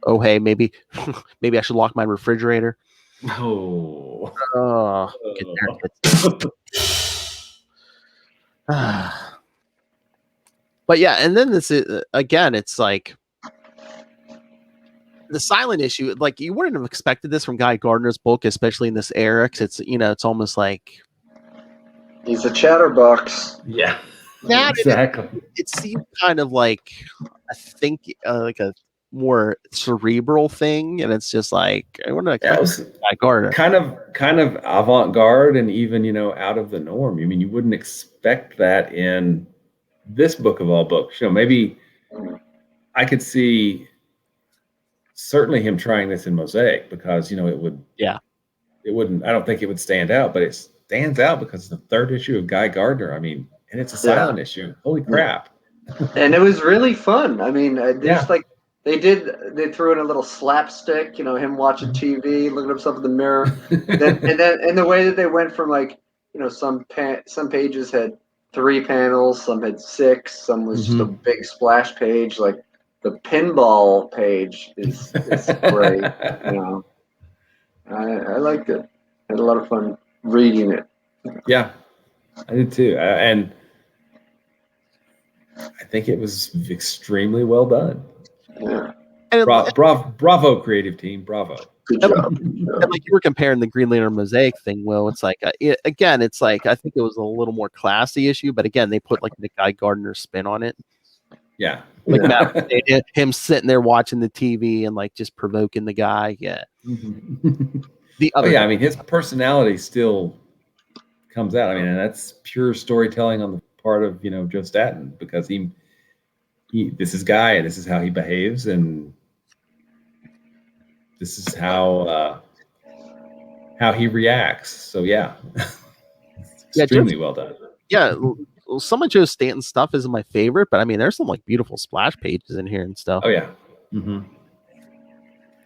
oh hey, maybe I should lock my refrigerator. Get there. But yeah, and then this is again, it's like the silent issue. Like, you wouldn't have expected this from Guy Gardner's book, especially in this era. 'Cause it's it's almost like he's a chatterbox. Yeah. Yeah, exactly. It seemed kind of like, I think, like a more cerebral thing, and it's just like, I wonder, Guy Gardner, kind of avant-garde, and even out of the norm. I mean, you wouldn't expect that in this book of all books. Maybe I could see certainly him trying this in Mosaic because it would. Yeah. It wouldn't. I don't think it would stand out, but it stands out because it's the third issue of Guy Gardner. I mean, and it's a silent issue. Holy crap! And it was really fun. I mean, just like they threw in a little slapstick. Him watching TV, looking at himself in the mirror, and the way that they went from some pages had 3 panels, some had 6, some was just a big splash page. Like the pinball page is great. I liked it. I had a lot of fun reading it. Yeah, I did too. And I think it was extremely well done. Yeah. And Bravo, creative team. Bravo. Good job. And like you were comparing the Green Lantern Mosaic thing, Will, it's like, it's like, I think it was a little more classy issue, but again, they put like the Guy Gardner spin on it. Yeah. Like him sitting there watching the TV and like just provoking the guy. Yeah. The other I mean, his personality still comes out. I mean, and that's pure storytelling on the part of Joe Staton, because he this is Guy and this is how he behaves and this is how he reacts. So extremely well done. Yeah, some of Joe Stanton's stuff isn't my favorite, but I mean, there's some like beautiful splash pages in here and stuff. Oh yeah,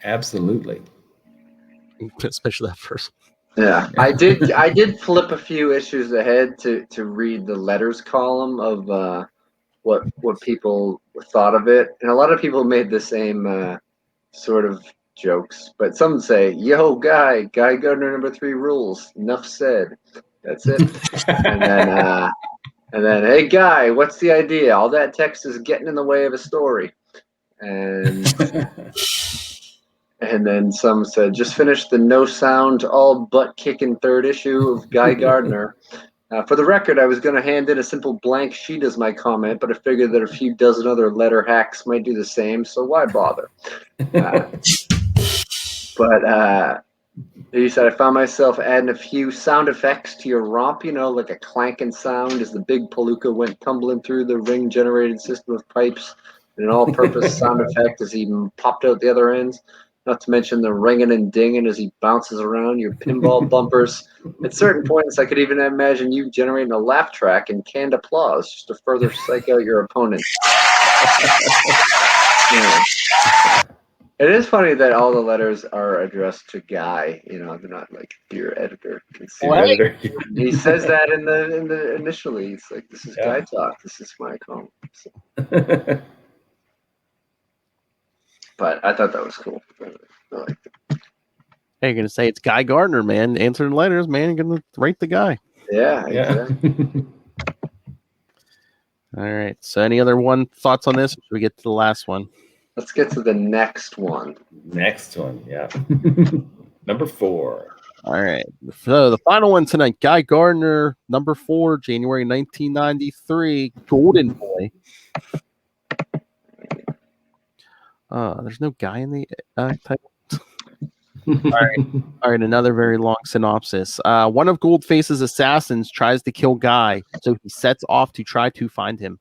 absolutely. Especially that first. Yeah, I did flip a few issues ahead to read the letters column of what people thought of it, and a lot of people made the same sort of jokes, but some say, "Yo, Guy Gardner #3 rules. Enough said. That's it." and then, "Hey, Guy, what's the idea? All that text is getting in the way of a story." And then some said, "Just finished the no sound, all butt kicking 3rd issue of Guy Gardner. For the record, I was going to hand in a simple blank sheet as my comment, but I figured that a few dozen other letter hacks might do the same, so why bother?" But he said, "I found myself adding a few sound effects to your romp, like a clanking sound as the big palooka went tumbling through the ring-generated system of pipes, and an all-purpose sound effect as he popped out the other ends. Not to mention the ringing and dinging as he bounces around your pinball bumpers. At certain points, I could even imagine you generating a laugh track and canned applause just to further psych out your opponent." Yeah. It is funny that all the letters are addressed to Guy. They're not like "Dear Editor." Editor. He says that in the initially. It's like, "This is Guy talk. This is my column." So. But I thought that was cool. I liked it. Hey, you're gonna say it's Guy Gardner, man. Answering letters, man. You're gonna rate the guy. Yeah. Exactly. All right. So, any other thoughts on this? Or should we get to the last one? Let's get to the next one. Yeah. Number 4. All right. So the final one tonight, Guy Gardner, number 4, January 1993, Golden Boy. There's no Guy in the title. All right. Another very long synopsis. One of Goldface's assassins tries to kill Guy, so he sets off to try to find him.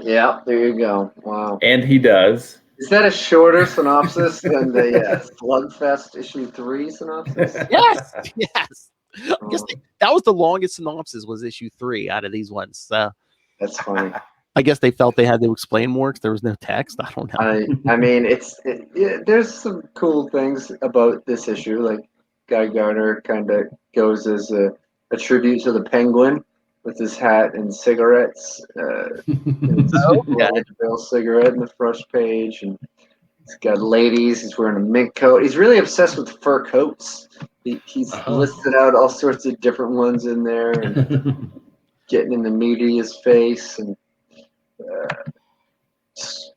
Yeah, there you go. Wow. And he does. Is that a shorter synopsis than the Slugfest issue 3 synopsis? Yes. I guess that was the longest synopsis, was issue 3 out of these ones. So that's funny. I guess they felt they had to explain more because there was no text. I don't know. I mean, there's some cool things about this issue. Like Guy Gardner kind of goes as a tribute to the Penguin with his hat and cigarettes. Bill cigarette in the first page, and he's got ladies. He's wearing a mink coat. He's really obsessed with fur coats. He's listed out all sorts of different ones in there, and getting in the media's face, and he's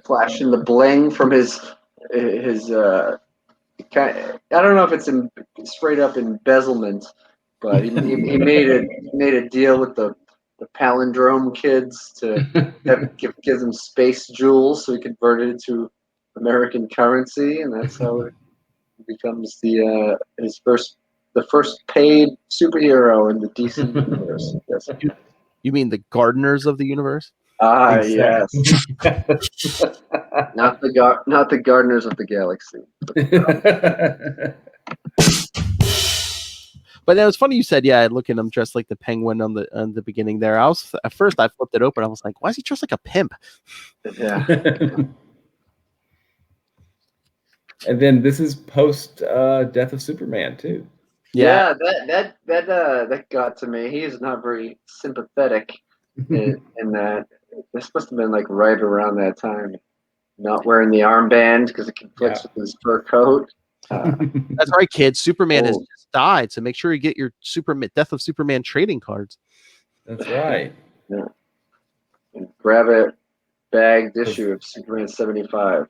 flashing the bling from his kind. I don't know if it's straight up embezzlement. But he made a deal with the palindrome kids to give them space jewels so he converted it to American currency, and that's how it becomes the first paid superhero in the DC universe. Yes. You mean the Gardeners of the universe? Yes. Not the Gardners of the Galaxy. But it was funny you said, yeah, look at him dressed like the Penguin on the beginning there. I was at first I flipped it open. I was like, why is he dressed like a pimp? Yeah. And then this is post Death of Superman too. Yeah, that got to me. He is not very sympathetic in that. This must have been like right around that time. Not wearing the armband because it conflicts with his fur coat. That's right, kids. Superman has just died, so make sure you get your Death of Superman trading cards. That's right. Yeah. And grab a bagged issue of Superman 75.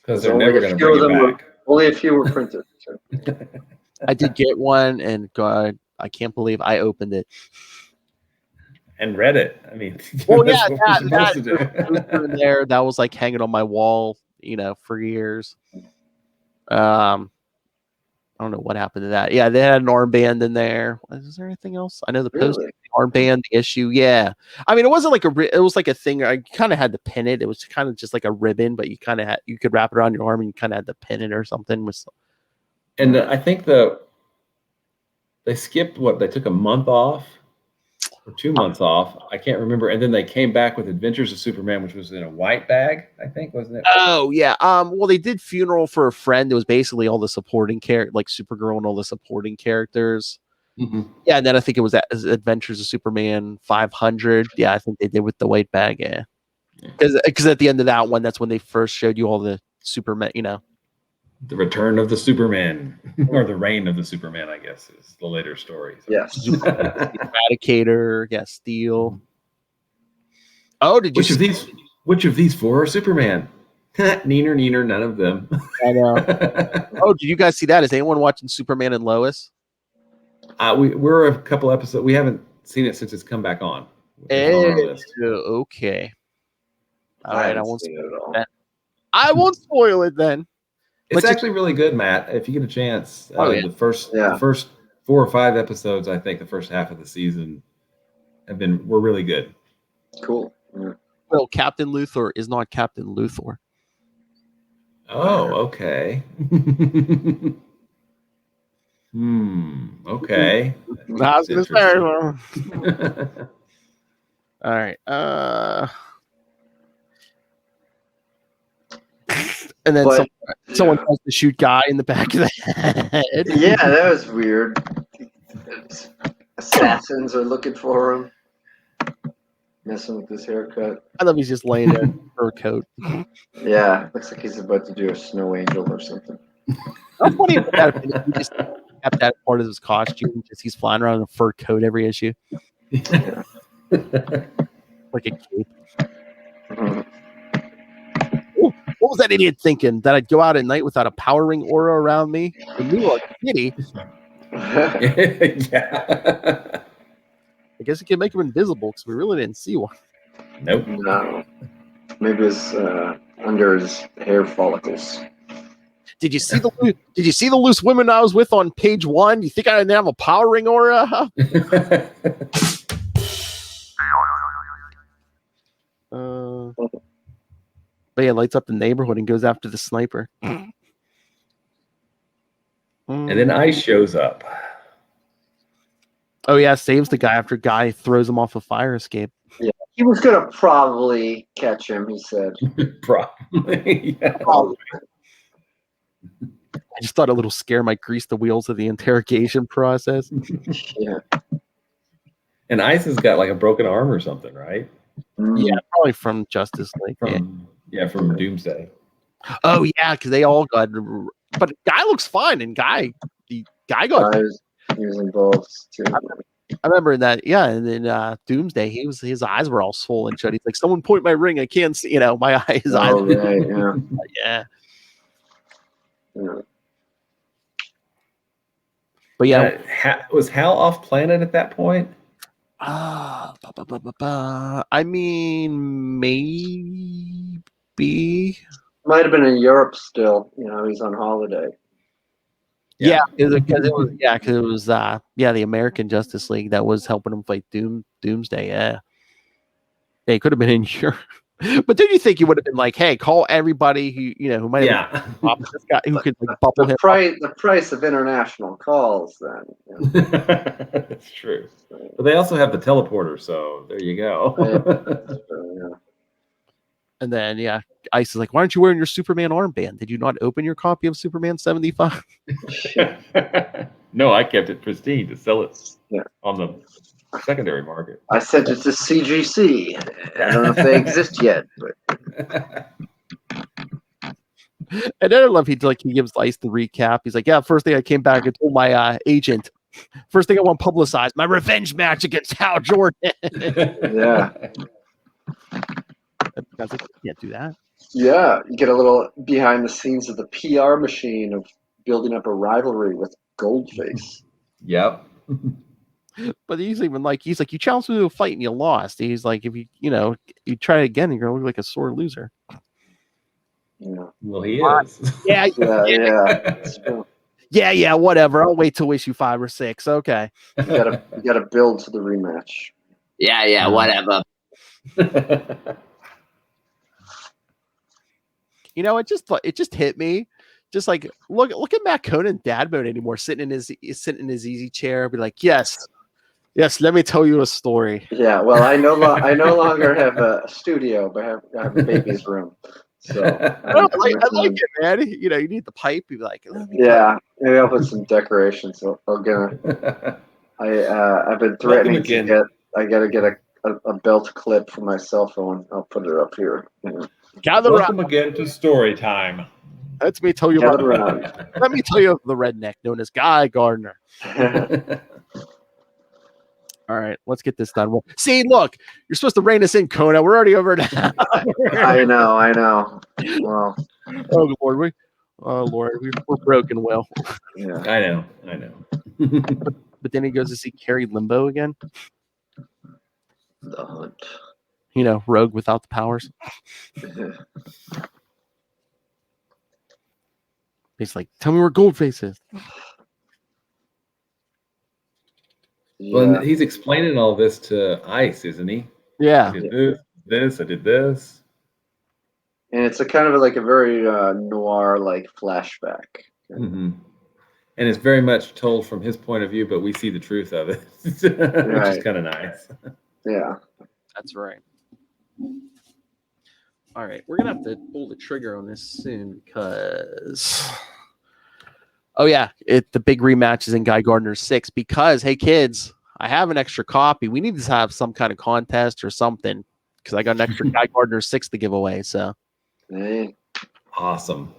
Because they're never going to bring it back. Only a few were printed. So. I did get one, and God, I can't believe I opened it. And read it. I mean, well, yeah, that was like hanging on my wall, for years. I don't know what happened to that. Yeah, they had an armband in there. Is there anything else? I know the post armband, the issue. Yeah, I mean, it wasn't like it was like a thing. I kind of had to pin it. It was kind of just like a ribbon, but you could wrap it around your arm and you kind of had to pin it or something. And I think they skipped they took a month off or 2 months off. I can't remember. And then they came back with Adventures of Superman, which was in a white bag, I think, wasn't it? Oh, yeah. Well, they did Funeral for a Friend. It was basically all the supporting like Supergirl and all the supporting characters. Mm-hmm. Yeah, and then I think it was Adventures of Superman 500. Yeah, I think they did with the white bag, yeah. Because at the end of that one, that's when they first showed you all the Superman, The Return of the Superman, or the Reign of the Superman, I guess, is the later story. So. Yes. Eradicator, Steel. Oh, did you Which of these four are Superman? Neener, none of them. I know. Oh, did you guys see that? Is anyone watching Superman and Lois? We're a couple episodes. We haven't seen it since it's come back on. Okay. All right, I won't spoil it all. I won't spoil it then. It's actually really good, Matt. If you get a chance, the first 4 or 5 episodes, I think the first half of the season were really good. Cool. Yeah. Well, Captain Luthor is not Captain Luthor. Oh, okay. Okay. I was gonna say. All right. And then someone tries to shoot Guy in the back of the head. Yeah, that was weird. Assassins are looking for him. Messing with his haircut. I love he's just laying there in a fur coat. Yeah, looks like he's about to do a snow angel or something. How funny would that have been if he just kept that part of his costume? Just he's flying around in a fur coat every issue. Yeah. Like a cape. Mm-hmm. What was that idiot thinking? That I'd go out at night without a power ring aura around me? In New York City. Yeah. I guess it could make him invisible because we really didn't see one. Nope. No. Maybe it's under his hair follicles. Did you see the loose women I was with on page 1? You think I didn't have a power ring aura? But yeah, lights up the neighborhood and goes after the sniper. And then Ice shows up. Oh yeah, saves the guy after Guy throws him off a fire escape. Yeah, he was gonna probably catch him. He said, probably. Yeah. Probably. I just thought a little scare might grease the wheels of the interrogation process. Yeah. And Ice has got like a broken arm or something, right? Yeah, probably from Justice League. From Doomsday. Oh yeah, because they all got. But Guy looks fine, and Guy got. He was involved too. I remember that. Yeah, and then Doomsday, his eyes were all swollen shut. He's like, "Someone point my ring. I can't see. My eyes." Oh right, yeah. Yeah. But yeah, was Hal off planet at that point? I mean, maybe. Might have been in Europe still. He's on holiday. Yeah, because it was the American Justice League that was helping him fight Doomsday. Yeah. They could have been in your. But then you think you would have been like, "Hey, call everybody who might have been this guy who could like bubble him." The price of international calls, then. That's true. But they also have the teleporter, so there you go. Yeah. And then Ice is like, "Why aren't you wearing your Superman armband? Did you not open your copy of Superman 75?" No, I kept it pristine to sell it on the secondary market. I sent it to CGC. I don't know if they exist yet, but And then I love he gives Ice the recap. He's like, "Yeah, first thing I came back and told my agent, first thing I want publicized, my revenge match against Hal Jordan." yeah. I was like, "You can't do that." Yeah, you get a little behind the scenes of the PR machine of building up a rivalry with Goldface. Yep. But he's like, "You challenged me to a fight and you lost." He's like, "If you try it again, you're gonna look like a sore loser." Yeah. Well, he is. Yeah. Yeah. Whatever. I'll wait till issue 5 or 6. Okay. You gotta build to the rematch. Yeah, whatever. It just hit me. Just like look at Matt Conan dad mode anymore, sitting in his easy chair, be like, yes, let me tell you a story. Yeah, well, I no longer have a studio, but I have a baby's room. So I like it, man. You need the pipe. You'd be like, yeah, maybe I'll put some decorations. So I've been threatening to get. I gotta get a belt clip for my cell phone. I'll put it up here. Gather Welcome around. again to story time. Let me tell you Gather around. Let me tell you of the redneck known as Guy Gardner. All right, let's get this done. Well, see, look, you're supposed to rein us in, Kona. We're already over now. I know. Well, Lord, we're broken, Will. yeah. I know. But then he goes to see Carrie Limbo again. The Hunt. Rogue without the powers. He's like, tell me where Goldface is. Yeah. Well, he's explaining all this to Ice, isn't he? Yeah. I did this, I did this. And it's a kind of like a very noir like flashback. Mm-hmm. And it's very much told from his point of view, but we see the truth of it, which is kind of nice. Yeah. That's right. All right. We're going to have to pull the trigger on this soon because... Oh, yeah. The big rematch is in Guy Gardner 6 because, hey, kids, I have an extra copy. We need to have some kind of contest or something because I got an extra Guy Gardner 6 to give away. So, Hey. Awesome.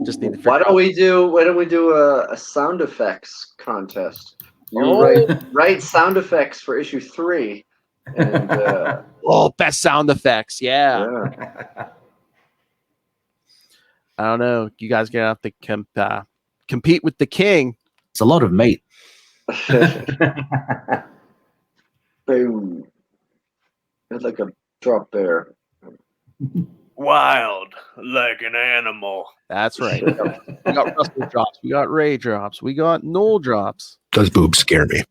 Just need to Why don't we do a sound effects contest? Write sound effects for issue 3. And, best sound effects. Yeah. I don't know. You guys gonna have to compete with the king. It's a lot of meat. Boom. It's like a drop bear. Wild like an animal. That's right. We got Russell drops. We got Ray drops. We got Noel drops. Those boobs scare me.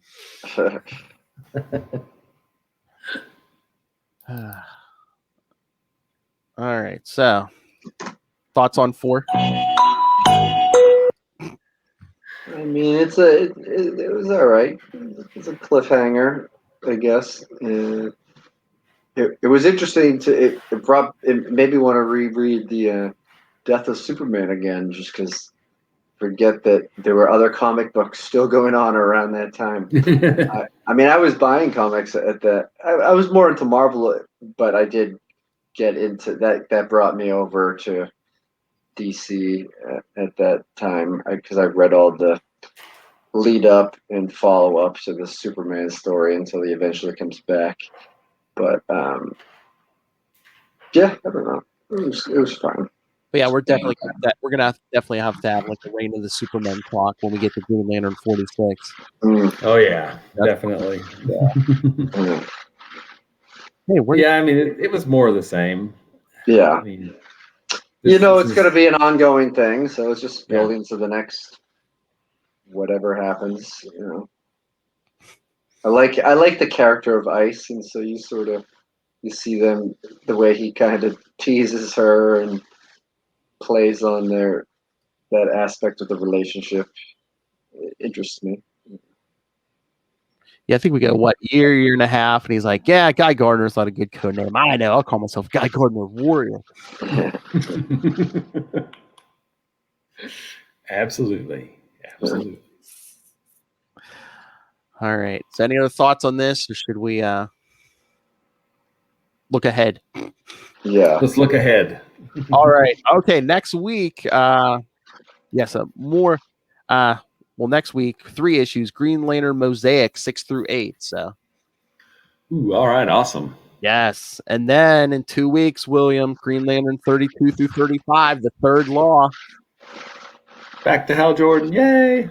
All right. So, thoughts on 4? I mean, it was all right. It's a cliffhanger, I guess. It was interesting it made me want to reread the Death of Superman again, just because forget that there were other comic books still going on around that time. I mean, I was buying comics at that. I was more into Marvel, but I did get into that. That brought me over to DC at that time because I read all the lead up and follow up to the Superman story until he eventually comes back. But yeah, I don't know. It was fine. But yeah, we're gonna definitely have to have like the Reign of the Superman talk when we get to Green Lantern 46. Oh yeah, definitely. Yeah. Hey, I mean, it was more of the same. Yeah. I mean, it's going to be an ongoing thing, so it's just building to the next whatever happens. I like the character of Ice, and so you sort of you see them, the way he kind of teases her and plays on that aspect of the relationship. It interests me. Yeah, I think we got year and a half, and he's like, "Yeah, Guy Gardner's not a good code name. I know. I'll call myself Guy Gardner Warrior." Absolutely. All right. So, any other thoughts on this, or should we look ahead? Yeah. Let's look ahead. All right. Okay. Next week. More. Next week, 3 issues: Green Lantern Mosaic 6 through 8. So. Ooh, all right, awesome. Yes, and then in 2 weeks, William, Green Lantern 32 through 35, the Third Law. Back to Hal Jordan, yay!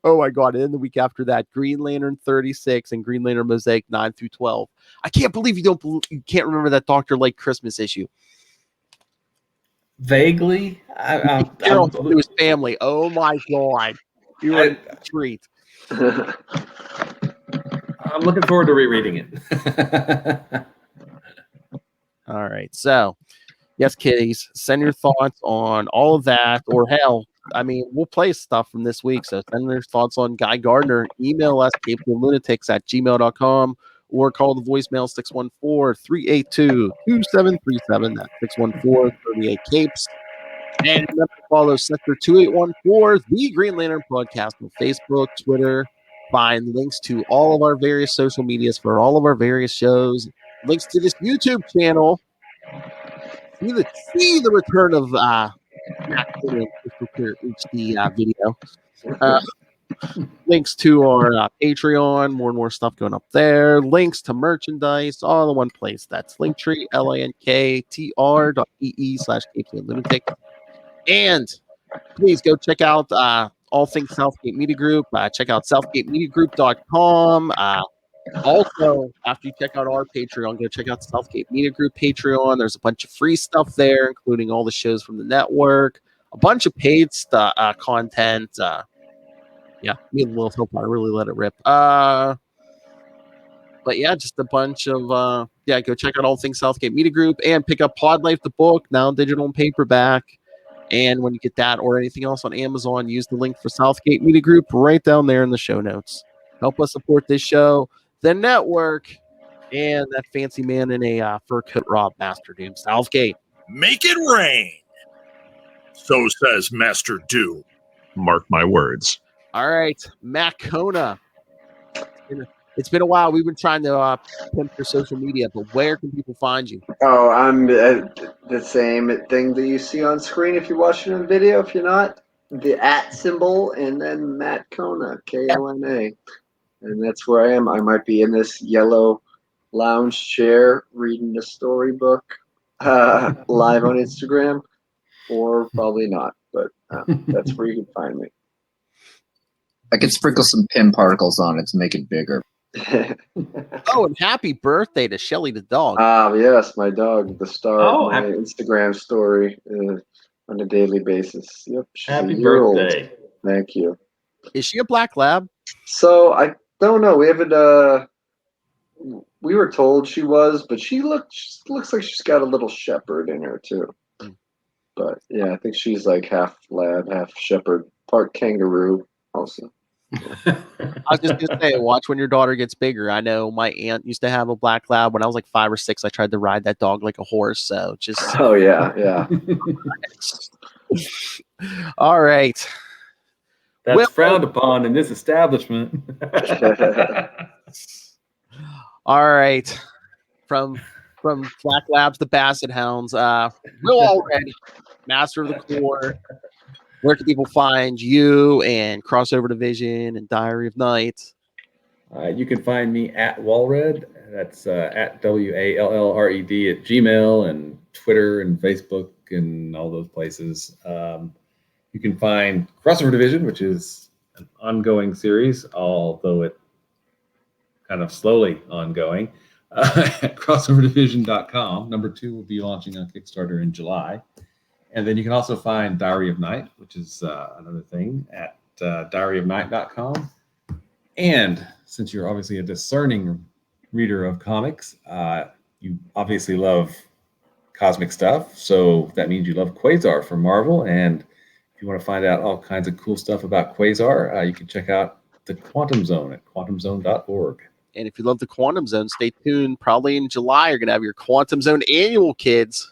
Oh my God! And then the week after that, Green Lantern 36 and Green Lantern Mosaic 9 through 12. I can't believe you can't remember that Dr. Lake Christmas issue. Vaguely, Carol to his family. Oh my God! You were a treat. I'm looking forward to rereading it. All right. So, yes, kiddies, send your thoughts on all of that, or hell, I mean, we'll play stuff from this week. So send your thoughts on Guy Gardner. Email us, capesandlunatics@gmail.com, or call the voicemail 614-382-2737. That's 614-38-CAPES. And remember to follow Sector 2814, The Green Lantern Podcast, on Facebook, Twitter. Find links to all of our various social medias for all of our various shows. Links to this YouTube channel. See the return of Matt HD video. Links to our Patreon, more and more stuff going up there. Links to merchandise, all in one place. That's Linktree, linktr.ee/capesandlunatics. And please go check out all things Southgate Media Group. Check out southgatemediagroup.com. Also, after you check out our Patreon, go check out Southgate Media Group Patreon. There's a bunch of free stuff there, including all the shows from the network, a bunch of paid content. Me and Will Hope I really let it rip. But yeah, just a bunch of go check out all things Southgate Media Group and pick up Pod Life the book, now digital and paperback. And when you get that or anything else on Amazon, use the link for Southgate Media Group right down there in the show notes. Help us support this show, the network, and that fancy man in a fur coat, Rob Master Doom Southgate. Make it rain. So says Master Doom. Mark my words. All right, Matt Kona. It's been a while. We've been trying to pimp your social media, but where can people find you? Oh, I'm the same thing that you see on screen if you're watching a video. If you're not, the @ symbol and then Matt Kona, Kona. And that's where I am. I might be in this yellow lounge chair reading the storybook live on Instagram, or probably not, but that's where you can find me. I could sprinkle some pin particles on it to make it bigger. Oh, and happy birthday to Shelly the dog. Yes, my dog, the star of my Instagram story on a daily basis. Yep, she's happy a year birthday. Old. Thank you. Is she a black lab? So I don't know. We haven't. We were told she was, but she looks like she's got a little shepherd in her too. But yeah, I think she's like half lab, half shepherd, part kangaroo also. I was just gonna say, watch when your daughter gets bigger. I know my aunt used to have a black lab when I was like 5 or 6. I tried to ride that dog like a horse. So just. Oh yeah. All right. That's frowned upon in this establishment. All right. From Black Labs to Basset Hounds. Will Allred, Master of the Core. Where can people find you and Crossover Division and Diary of Night? You can find me at Wallred. That's at WALLRED at Gmail and Twitter and Facebook and all those places. You can find Crossover Division, which is an ongoing series, although it kind of slowly ongoing, at crossoverdivision.com. Number 2 will be launching on Kickstarter in July. And then you can also find Diary of Night, which is another thing, at diaryofnight.com. And since you're obviously a discerning reader of comics, you obviously love cosmic stuff, so that means you love Quasar from Marvel. And if you want to find out all kinds of cool stuff about Quasar, you can check out the Quantum Zone at quantumzone.org. And if you love the Quantum Zone, stay tuned. Probably in July, you're going to have your Quantum Zone annual, kids.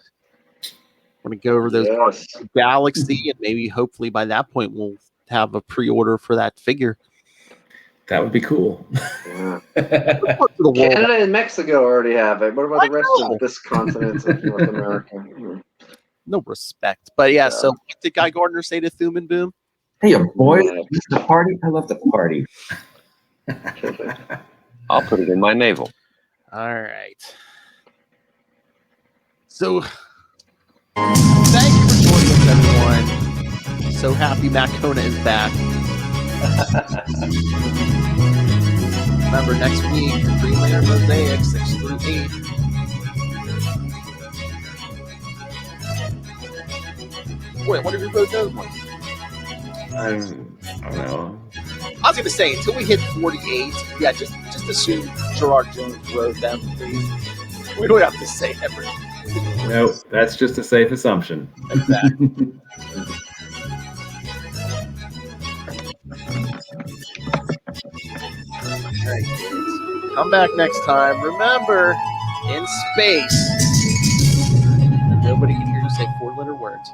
We're going to go over those parts of the galaxy, and maybe hopefully by that point we'll have a pre-order for that figure. That would be cool. Yeah. The Canada and Mexico already have it. What about the rest of this continent of North America? No respect. But yeah, so what did Guy Gardner say to Thum and Boom? Hey, boy, the party. I love the party. I'll put it in my navel. All right. So thank you for joining us, everyone. So happy Matt Kona is back. Remember, next week, Greenlander Mosaic 6 through 8. Wait, what did we vote those ones? I don't know. I was going to say, until we hit 48, yeah, just assume Gerard Jones wrote them, please. We don't have to say everything. Nope, that's just a safe assumption. Exactly. All right, kids. Come back next time. Remember, in space, nobody can hear you say 4-letter words.